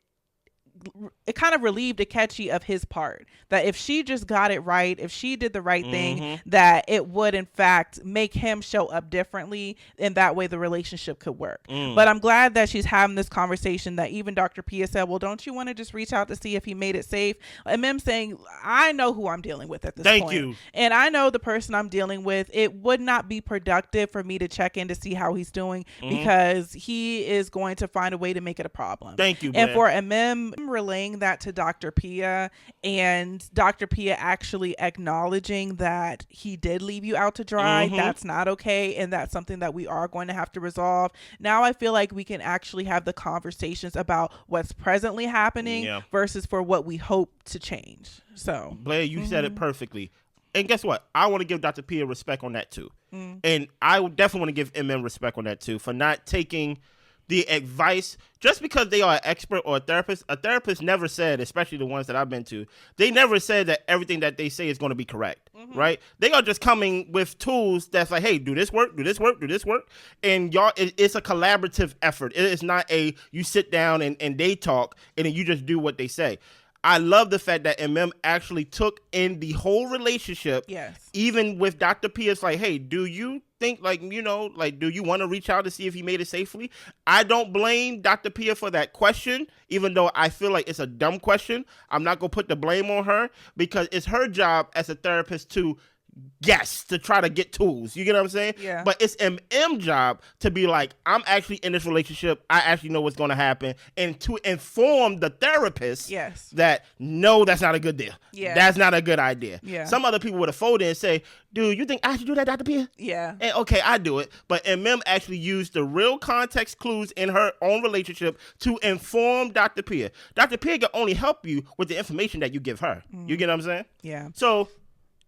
kind of relieved Akechi of his part, that if she just got it right, if she did the right thing, that it would in fact make him show up differently, and that way the relationship could work. But I'm glad that she's having this conversation, that even Dr. Pia said, well, don't you want to just reach out to see if he made it safe? And Mim saying, I know who I'm dealing with at this point. Thank you. And I know the person I'm dealing with. It would not be productive for me to check in to see how he's doing, because he is going to find a way to make it a problem. Thank you, and for Mim relaying that to Dr. Pia, and Dr. Pia actually acknowledging that he did leave you out to dry, that's not okay, and that's something that we are going to have to resolve. Now I feel like we can actually have the conversations about what's presently happening versus for what we hope to change. So Blair, you said it perfectly. And guess what? I want to give Dr. Pia respect on that too. And I definitely want to give MM respect on that too, for not taking the advice just because they are an expert or a therapist. A therapist never said, especially the ones that I've been to, they never said that everything that they say is going to be correct, right? They are just coming with tools that's like, hey, do this work, do this work, do this work. And y'all, it's a collaborative effort. It is not a, you sit down and they talk and then you just do what they say. I love the fact that MM actually took in the whole relationship. Yes. Even with Dr. P, it's like, hey, do you think, like, you know, like, do you want to reach out to see if he made it safely? I don't blame Dr. Pia for that question, even though I feel like it's a dumb question. I'm not going to put the blame on her, because it's her job as a therapist to guess, to try to get tools. You get what I'm saying? Yeah. But it's MM job to be like, I'm actually in this relationship. I actually know what's going to happen. And to inform the therapist that, no, that's not a good deal. Yeah. That's not a good idea. Yeah. Some other people would have folded and say, dude, you think I should do that, Dr. Pia? Yeah. And okay, I do it. But MM actually used the real context clues in her own relationship to inform Dr. Pia. Dr. Pia can only help you with the information that you give her. You get what I'm saying? Yeah. So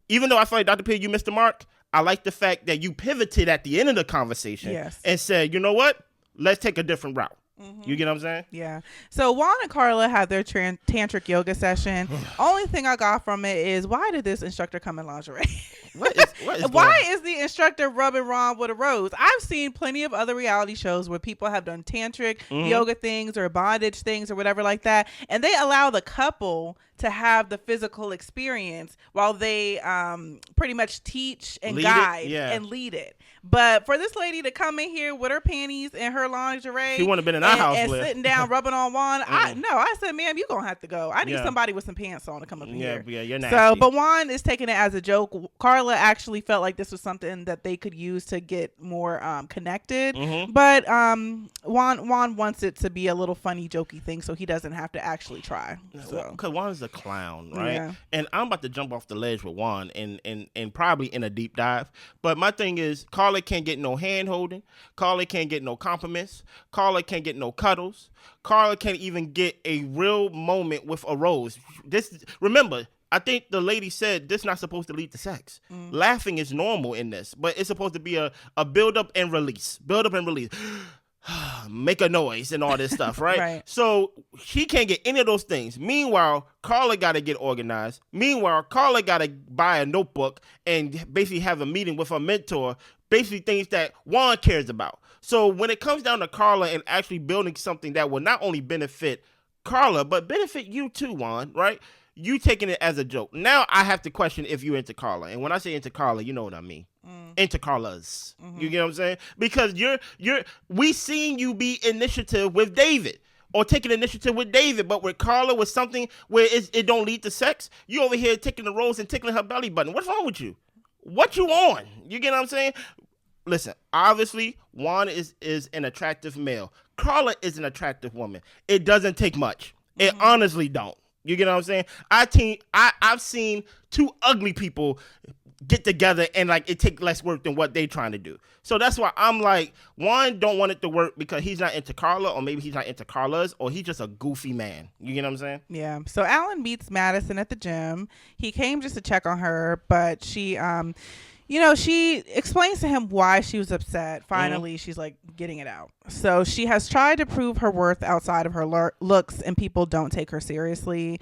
even though I feel like, Dr. Pia, you missed the mark, I like the fact that you pivoted at the end of the conversation and said, you know what? Let's take a different route. You get what I'm saying? Yeah. So Juan and Carla had their tantric yoga session. Only thing I got from it is, why did this instructor come in lingerie? Why is the instructor rubbing Ron with a rose? I've seen plenty of other reality shows where people have done tantric yoga things or bondage things or whatever like that, and they allow the couple to have the physical experience while they pretty much teach and guide and lead it. But for this lady to come in here with her panties and her lingerie, she wouldn't have been in our house and sitting down rubbing on Juan. I said, ma'am, you're gonna have to go. I need somebody with some pants on to come up in here. Yeah, you're nasty. So, but Juan is taking it as a joke. Carla actually felt like this was something that they could use to get more connected. But Juan wants it to be a little funny, jokey thing, so he doesn't have to actually try. Because Juan's a clown, right? Yeah. And I'm about to jump off the ledge with Juan and probably in a deep dive. But my thing is, Carla can't get no hand holding. Carla can't get no compliments. Carla can't get no cuddles. Carla can't even get a real moment with a rose. Remember, I think the lady said this not supposed to lead to sex. Laughing is normal in this, but it's supposed to be a build up and release. Build up and release. Make a noise and all this stuff, right? Right. So she can't get any of those things. Meanwhile, Carla got to get organized. Meanwhile, Carla got to buy a notebook and basically have a meeting with her mentor, basically things that Juan cares about. So when it comes down to Carla and actually building something that will not only benefit Carla, but benefit you too, Juan, right? You taking it as a joke. Now I have to question if you're into Carla. And when I say into Carla, you know what I mean. Into Carla's. You get what I'm saying? Because we seen you be initiative with David, or taking initiative with David, but with Carla was something where it don't lead to sex. You over here taking the rose and tickling her belly button. What's wrong with you? What you on? You get what I'm saying? Listen, obviously Juan is an attractive male. Carla is an attractive woman. It doesn't take much. It honestly don't. You get what I'm saying? I've seen two ugly people get together and like it take less work than what they trying to do. So that's why I'm like, Juan don't want it to work because he's not into Carla, or maybe he's not into Carla's, or he's just a goofy man. You get what I'm saying? Yeah. So Alan meets Madison at the gym. He came just to check on her, but she she explains to him why she was upset. Finally, she's like getting it out. So she has tried to prove her worth outside of her looks, and people don't take her seriously.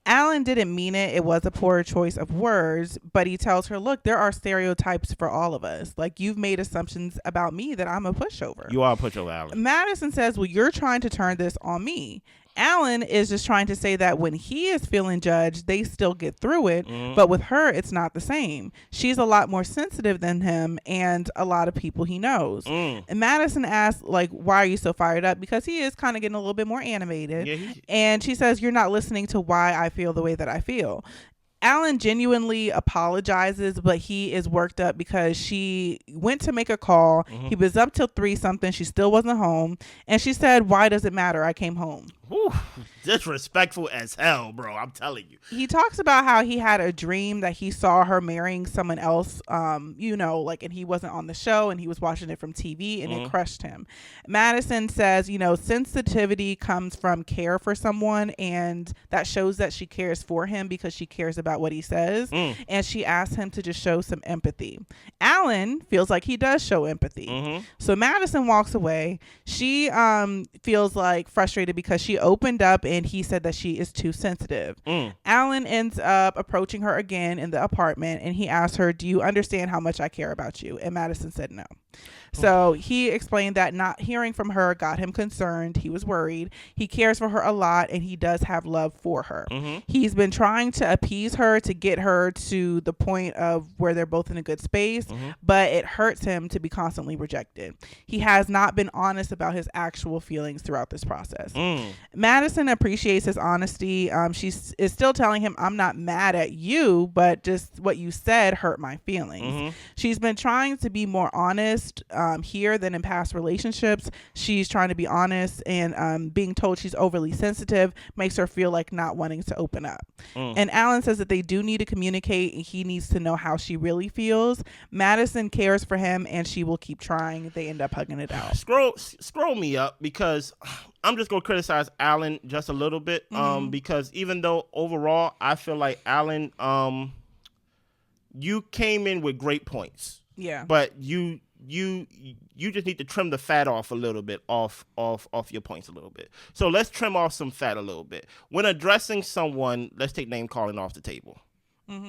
Alan didn't mean it. It was a poor choice of words, but he tells her, look, there are stereotypes for all of us. Like, you've made assumptions about me that I'm a pushover. You are a pushover, Alan. Madison says, well, you're trying to turn this on me. Alan is just trying to say that when he is feeling judged, they still get through it. But with her, it's not the same. She's a lot more sensitive than him and a lot of people he knows. And Madison asks, like, why are you so fired up? Because he is kind of getting a little bit more animated. Yeah, and she says, you're not listening to why I feel the way that I feel. Alan genuinely apologizes, but he is worked up because she went to make a call. He was up till 3 something. She still wasn't home. And she said, why does it matter? I came home. Whew, disrespectful as hell, bro. I'm telling you. He talks about how he had a dream that he saw her marrying someone else, and he wasn't on the show and he was watching it from TV and it crushed him. Madison says, sensitivity comes from care for someone, and that shows that she cares for him because she cares about what he says. And she asks him to just show some empathy. Alan feels like he does show empathy. So Madison walks away. She feels like frustrated because she opened up and he said that she is too sensitive. Alan ends up approaching her again in the apartment and he asked her, do you understand how much I care about you? And Madison said no. So he explained that not hearing from her got him concerned. He was worried. He cares for her a lot and he does have love for her. He's been trying to appease her to get her to the point of where they're both in a good space, but it hurts him to be constantly rejected. He has not been honest about his actual feelings throughout this process. Madison appreciates his honesty. She is still telling him, I'm not mad at you, but just what you said hurt my feelings. She's been trying to be more honest here than in past relationships. She's trying to be honest, and being told she's overly sensitive makes her feel like not wanting to open up. And Alan says that they do need to communicate and he needs to know how she really feels. Madison cares for him and she will keep trying. They end up hugging it out. Scroll me up because I'm just going to criticize Alan just a little bit because even though overall I feel like Alan, you came in with great points. Yeah. But you just need to trim the fat off a little bit off your points a little bit. So let's trim off some fat a little bit. When addressing someone, let's take name calling off the table.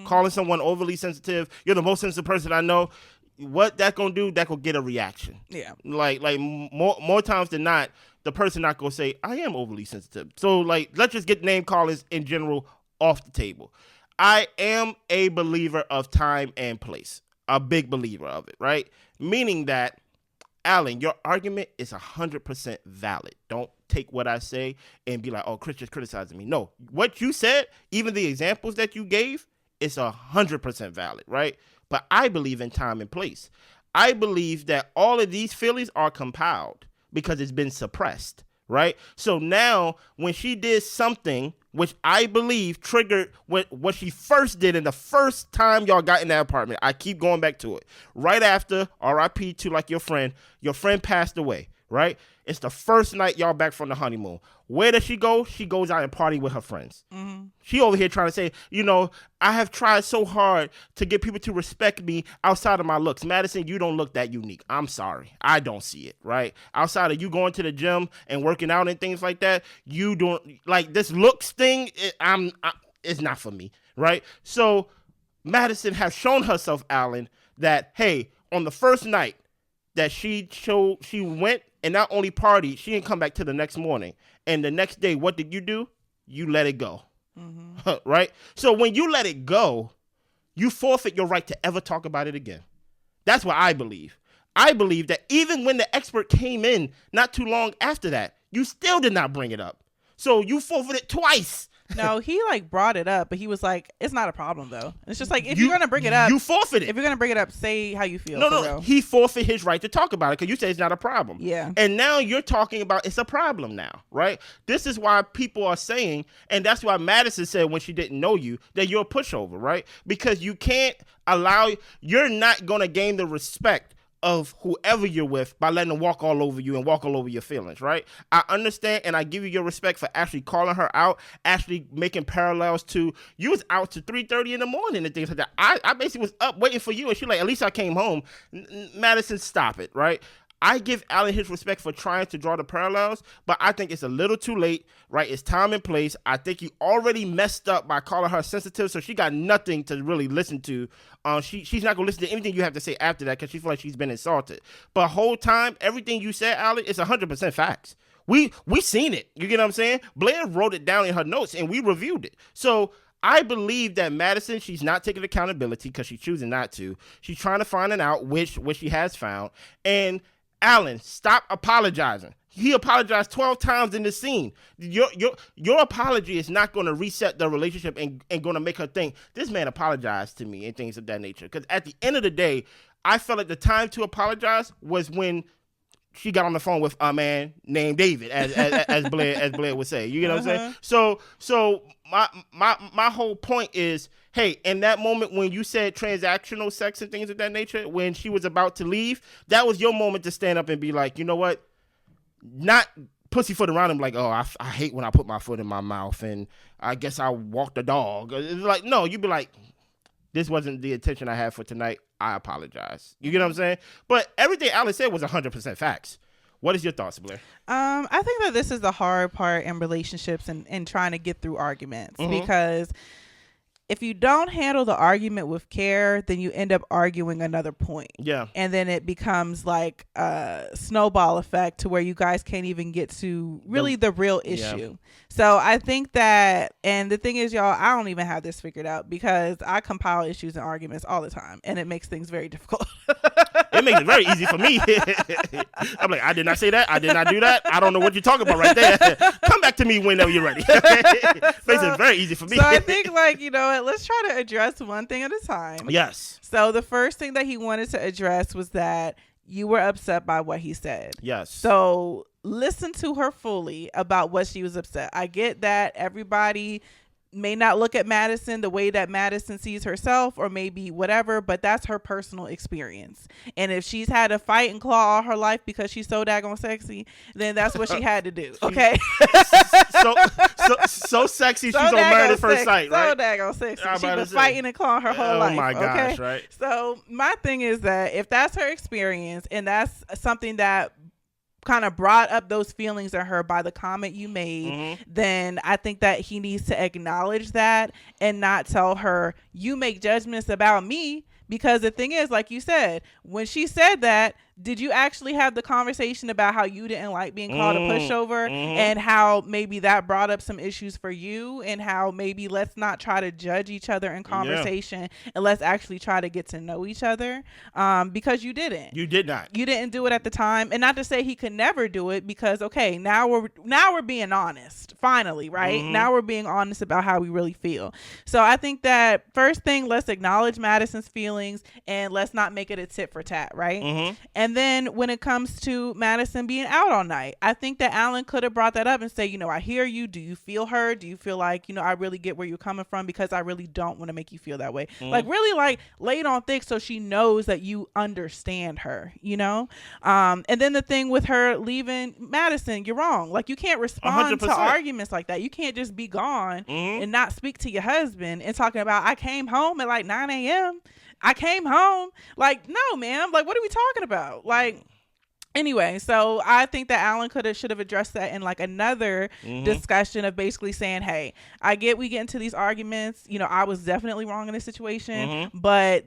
Calling someone overly sensitive, you're the most sensitive person I know. What that gonna do? That gonna get a reaction. Yeah. Like more times than not, the person not gonna say I am overly sensitive. So let's just get name callers in general off the table. I am a believer of time and place. A big believer of it, right? Meaning that, Alan, your argument is 100% valid. Don't take what I say and be like, oh, Chris just criticizing me. No, what you said, even the examples that you gave, is 100% valid, right? But I believe in time and place. I believe that all of these feelings are compiled because it's been suppressed, right? So now when she did something which I believe triggered what she first did in the first time y'all got in that apartment. I keep going back to it. Right after, RIP to like your friend passed away, right? It's the first night y'all back from the honeymoon. Where does she go? She goes out and party with her friends. She over here trying to say, I have tried so hard to get people to respect me outside of my looks. Madison, you don't look that unique. I'm sorry. I don't see it, right? Outside of you going to the gym and working out and things like that, you don't, like this looks thing, it's not for me, right? So Madison has shown herself, Alan, that, hey, on the first night that she went and not only partied, she didn't come back till the next morning. And the next day, what did you do? You let it go. Right? So when you let it go, you forfeit your right to ever talk about it again. That's what I believe. I believe that even when the expert came in not too long after that, you still did not bring it up. So you forfeited twice. No, he brought it up, but he was like, it's not a problem though. It's just like, if you're going to bring it up, you forfeit it. If you're going to bring it up, say how you feel. No, he forfeit his right to talk about it because you say it's not a problem. Yeah. And now you're talking about it's a problem now, right? This is why people are saying, and that's why Madison said when she didn't know you, that you're a pushover, right? Because you're not going to gain the respect of whoever you're with by letting them walk all over you and walk all over your feelings, right? I understand and I give you your respect for actually calling her out, actually making parallels to, you was out to 3:30 in the morning and things like that. I basically was up waiting for you and she like, at least I came home. Madison, stop it, right? I give Alan his respect for trying to draw the parallels, but I think it's a little too late, right? It's time and place. I think you already messed up by calling her sensitive, so she got nothing to really listen to. She's not going to listen to anything you have to say after that because she feels like she's been insulted. But whole time, everything you said, Alan, is 100% facts. We seen it. You get what I'm saying? Blair wrote it down in her notes, and we reviewed it. So I believe that Madison, she's not taking accountability because she's choosing not to. She's trying to find an out, which she has found. And Alan, stop apologizing. He apologized 12 times in this scene. Your apology is not going to reset the relationship and going to make her think, this man apologized to me and things of that nature. Because at the end of the day, I felt like the time to apologize was when she got on the phone with a man named David, as Blair would say. You get what I'm saying? So my whole point is, hey, in that moment when you said transactional sex and things of that nature, when she was about to leave, that was your moment to stand up and be like, you know what? Not pussyfoot around him like, oh, I hate when I put my foot in my mouth and I guess I walked the dog. It's like, no, you'd be like, this wasn't the intention I had for tonight. I apologize. You get what I'm saying? But everything Alan said was 100% facts. What is your thoughts, Blair? I think that this is the hard part in relationships and trying to get through arguments, because if you don't handle the argument with care, then you end up arguing another point. Yeah. And then it becomes like a snowball effect to where you guys can't even get to really the real issue. Yeah. So I think that, and the thing is, y'all, I don't even have this figured out because I compile issues and arguments all the time, and it makes things very difficult. It makes it very easy for me. I'm like, I did not say that. I did not do that. I don't know what you're talking about right there. Come back to me whenever you're ready. Makes it very easy for me. So I think, like, you know, let's try to address one thing at a time. Yes. So the first thing that he wanted to address was that you were upset by what he said. Yes. So listen to her fully about what she was upset. I get that everybody may not look at Madison the way that Madison sees herself, or maybe whatever, but that's her personal experience. And if she's had to fight and claw all her life because she's so daggone sexy, then that's what she had to do. Okay. so sexy, she's on Married at First Sight, right? So daggone sexy. She's been fighting and clawing her whole life. Oh my gosh, okay? Right? So my thing is that if that's her experience and that's something that kind of brought up those feelings in her by the comment you made, then I think that he needs to acknowledge that and not tell her, you make judgments about me. Because the thing is, like you said, when she said that, did you actually have the conversation about how you didn't like being called a pushover, and how maybe that brought up some issues for you, and how maybe let's not try to judge each other in conversation and let's actually try to get to know each other, because you didn't. You did not. You didn't do it at the time. And not to say he could never do it, because, okay, now we're being honest, finally, right? Now we're being honest about how we really feel. So I think that first thing, let's acknowledge Madison's feelings and let's not make it a tit for tat, right? And then when it comes to Madison being out all night, I think that Alan could have brought that up and say, you know, I hear you. Do you feel heard? Do you feel like, you know, I really get where you're coming from, because I really don't want to make you feel that way. Like, really, like, lay it on thick so she knows that you understand her, you know? And then the thing with her leaving, Madison, you're wrong. Like, you can't respond 100%. To arguments like that. You can't just be gone and not speak to your husband and talking about, I came home at like 9 a.m. I came home. Like, no, ma'am. Like, what are we talking about? Like, anyway, so I think that Alan should have addressed that in like another discussion of basically saying, hey, I get we get into these arguments. You know, I was definitely wrong in this situation, but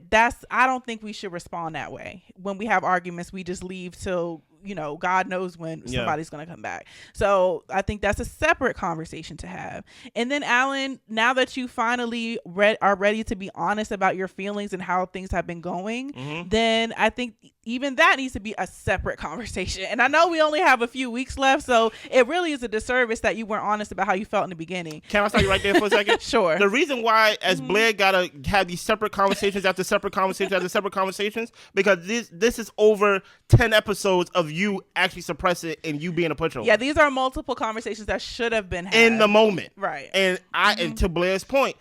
I don't think we should respond that way. When we have arguments, we just leave till, you know, God knows when somebody's going to come back. So I think that's a separate conversation to have. And then, Alan, now that you finally are ready to be honest about your feelings and how things have been going, then I think even that needs to be a separate conversation. And I know we only have a few weeks left, so it really is a disservice that you weren't honest about how you felt in the beginning. Can I stop you right there for a second? Sure. The reason why, as Blair, gotta have these separate conversations after separate conversations after separate conversations, because this is over 10 episodes of you actually suppressing and you being a pushover. Yeah, these are multiple conversations that should have been had in the moment. Right. And and to Blair's point,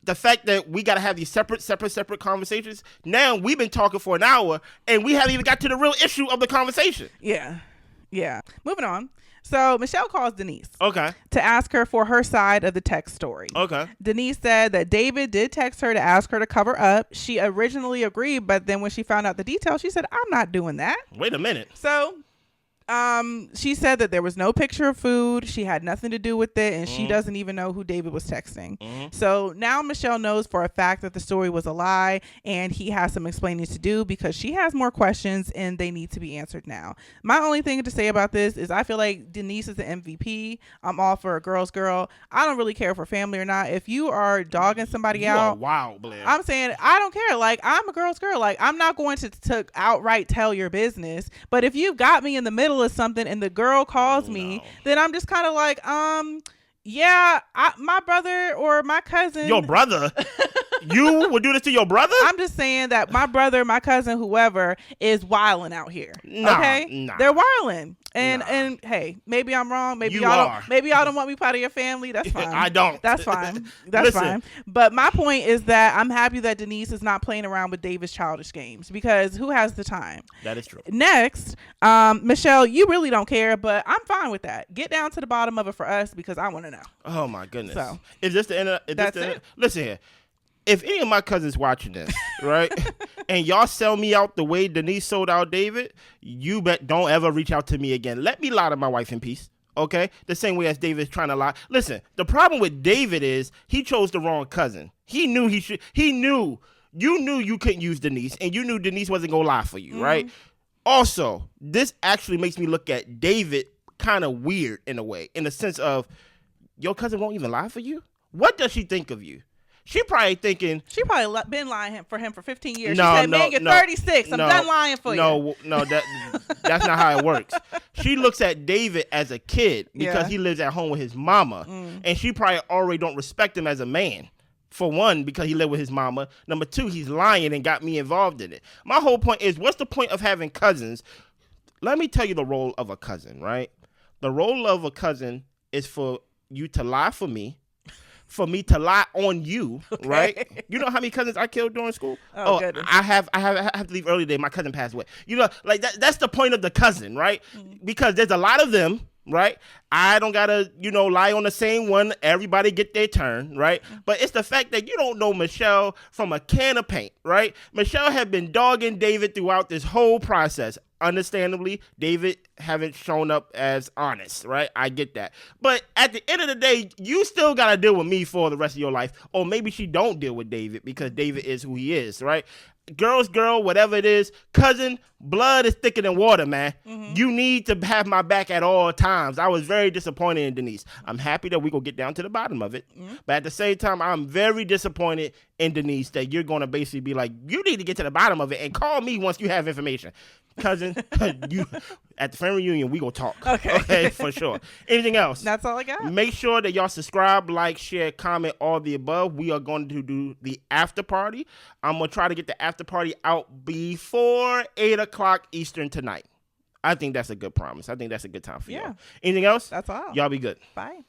the fact that we got to have these separate conversations. Now we've been talking for an hour and we haven't even got to the real issue of the conversation. Yeah. Moving on. So Michelle calls Denise. Okay. To ask her for her side of the text story. Okay. Denise said that David did text her to ask her to cover up. She originally agreed, but then when she found out the details, she said, I'm not doing that. Wait a minute. So she said that there was no picture of food. She had nothing to do with it, and she doesn't even know who David was texting. So now Michelle knows for a fact that the story was a lie, and he has some explaining to do because she has more questions and they need to be answered now. My only thing to say about this is I feel like Denise is the MVP. I'm all for a girl's girl. I don't really care for family or not. If you are dogging somebody out, wow, Blair. I'm saying I don't care. Like, I'm a girl's girl. Like, I'm not going to outright tell your business, but if you've got me in the middle of something and the girl calls me, then I'm just kind of like, yeah, my brother or my cousin. Your brother? You would do this to your brother? I'm just saying that my brother, my cousin, whoever is wilding out here. Okay, they're wilding, and hey, maybe I'm wrong. Maybe y'all don't want me part of your family. That's fine. I don't. That's fine. That's fine. But my point is that I'm happy that Denise is not playing around with David's childish games, because who has the time? That is true. Next, Michelle, you really don't care, but I'm fine with that. Get down to the bottom of it for us, because I want to know. Oh my goodness. So is this the end of it? Listen here. If any of my cousins watching this, right, and y'all sell me out the way Denise sold out David, you don't ever reach out to me again. Let me lie to my wife in peace, okay? The same way as David's trying to lie. Listen, the problem with David is he chose the wrong cousin. He knew you knew you couldn't use Denise, and you knew Denise wasn't going to lie for you, right? Also, this actually makes me look at David kind of weird in a way, in the sense of your cousin won't even lie for you? What does she think of you? She probably been lying for him for 15 years. She said, man, you're 36. I'm done lying for you. No, that's not how it works. She looks at David as a kid because he lives at home with his mama. And she probably already don't respect him as a man. For one, because he lived with his mama. Number two, he's lying and got me involved in it. My whole point is, what's the point of having cousins? Let me tell you the role of a cousin, right? The role of a cousin is for you to lie for me, for me to lie on you, right? You know how many cousins I killed during school? Oh goodness. I have to leave early today. My cousin passed away. You know, like that's the point of the cousin, right? Because there's a lot of them, right? I don't gotta, lie on the same one. Everybody get their turn, right? But it's the fact that you don't know Michelle from a can of paint, right? Michelle had been dogging David throughout this whole process. Understandably, David haven't shown up as honest, right? I get that. But at the end of the day, you still got to deal with me for the rest of your life. Or maybe she don't deal with David because David is who he is, right? Girl's girl, whatever it is, cousin, blood is thicker than water, man. You need to have my back at all times. I was very disappointed in Denise. I'm happy that we go get down to the bottom of it. But at the same time, I'm very disappointed in Denise that you're going to basically be like, you need to get to the bottom of it and call me once you have information. Cousin, you at the family reunion, we gonna talk. Okay, for sure. Anything else? That's all I got. Make sure that y'all subscribe, like, share, comment, all the above. We are going to do the after party. I'm gonna try to get the after party out before 8:00 Eastern tonight. I think that's a good promise. I think that's a good time for y'all. Anything else? That's all. Y'all be good. Bye.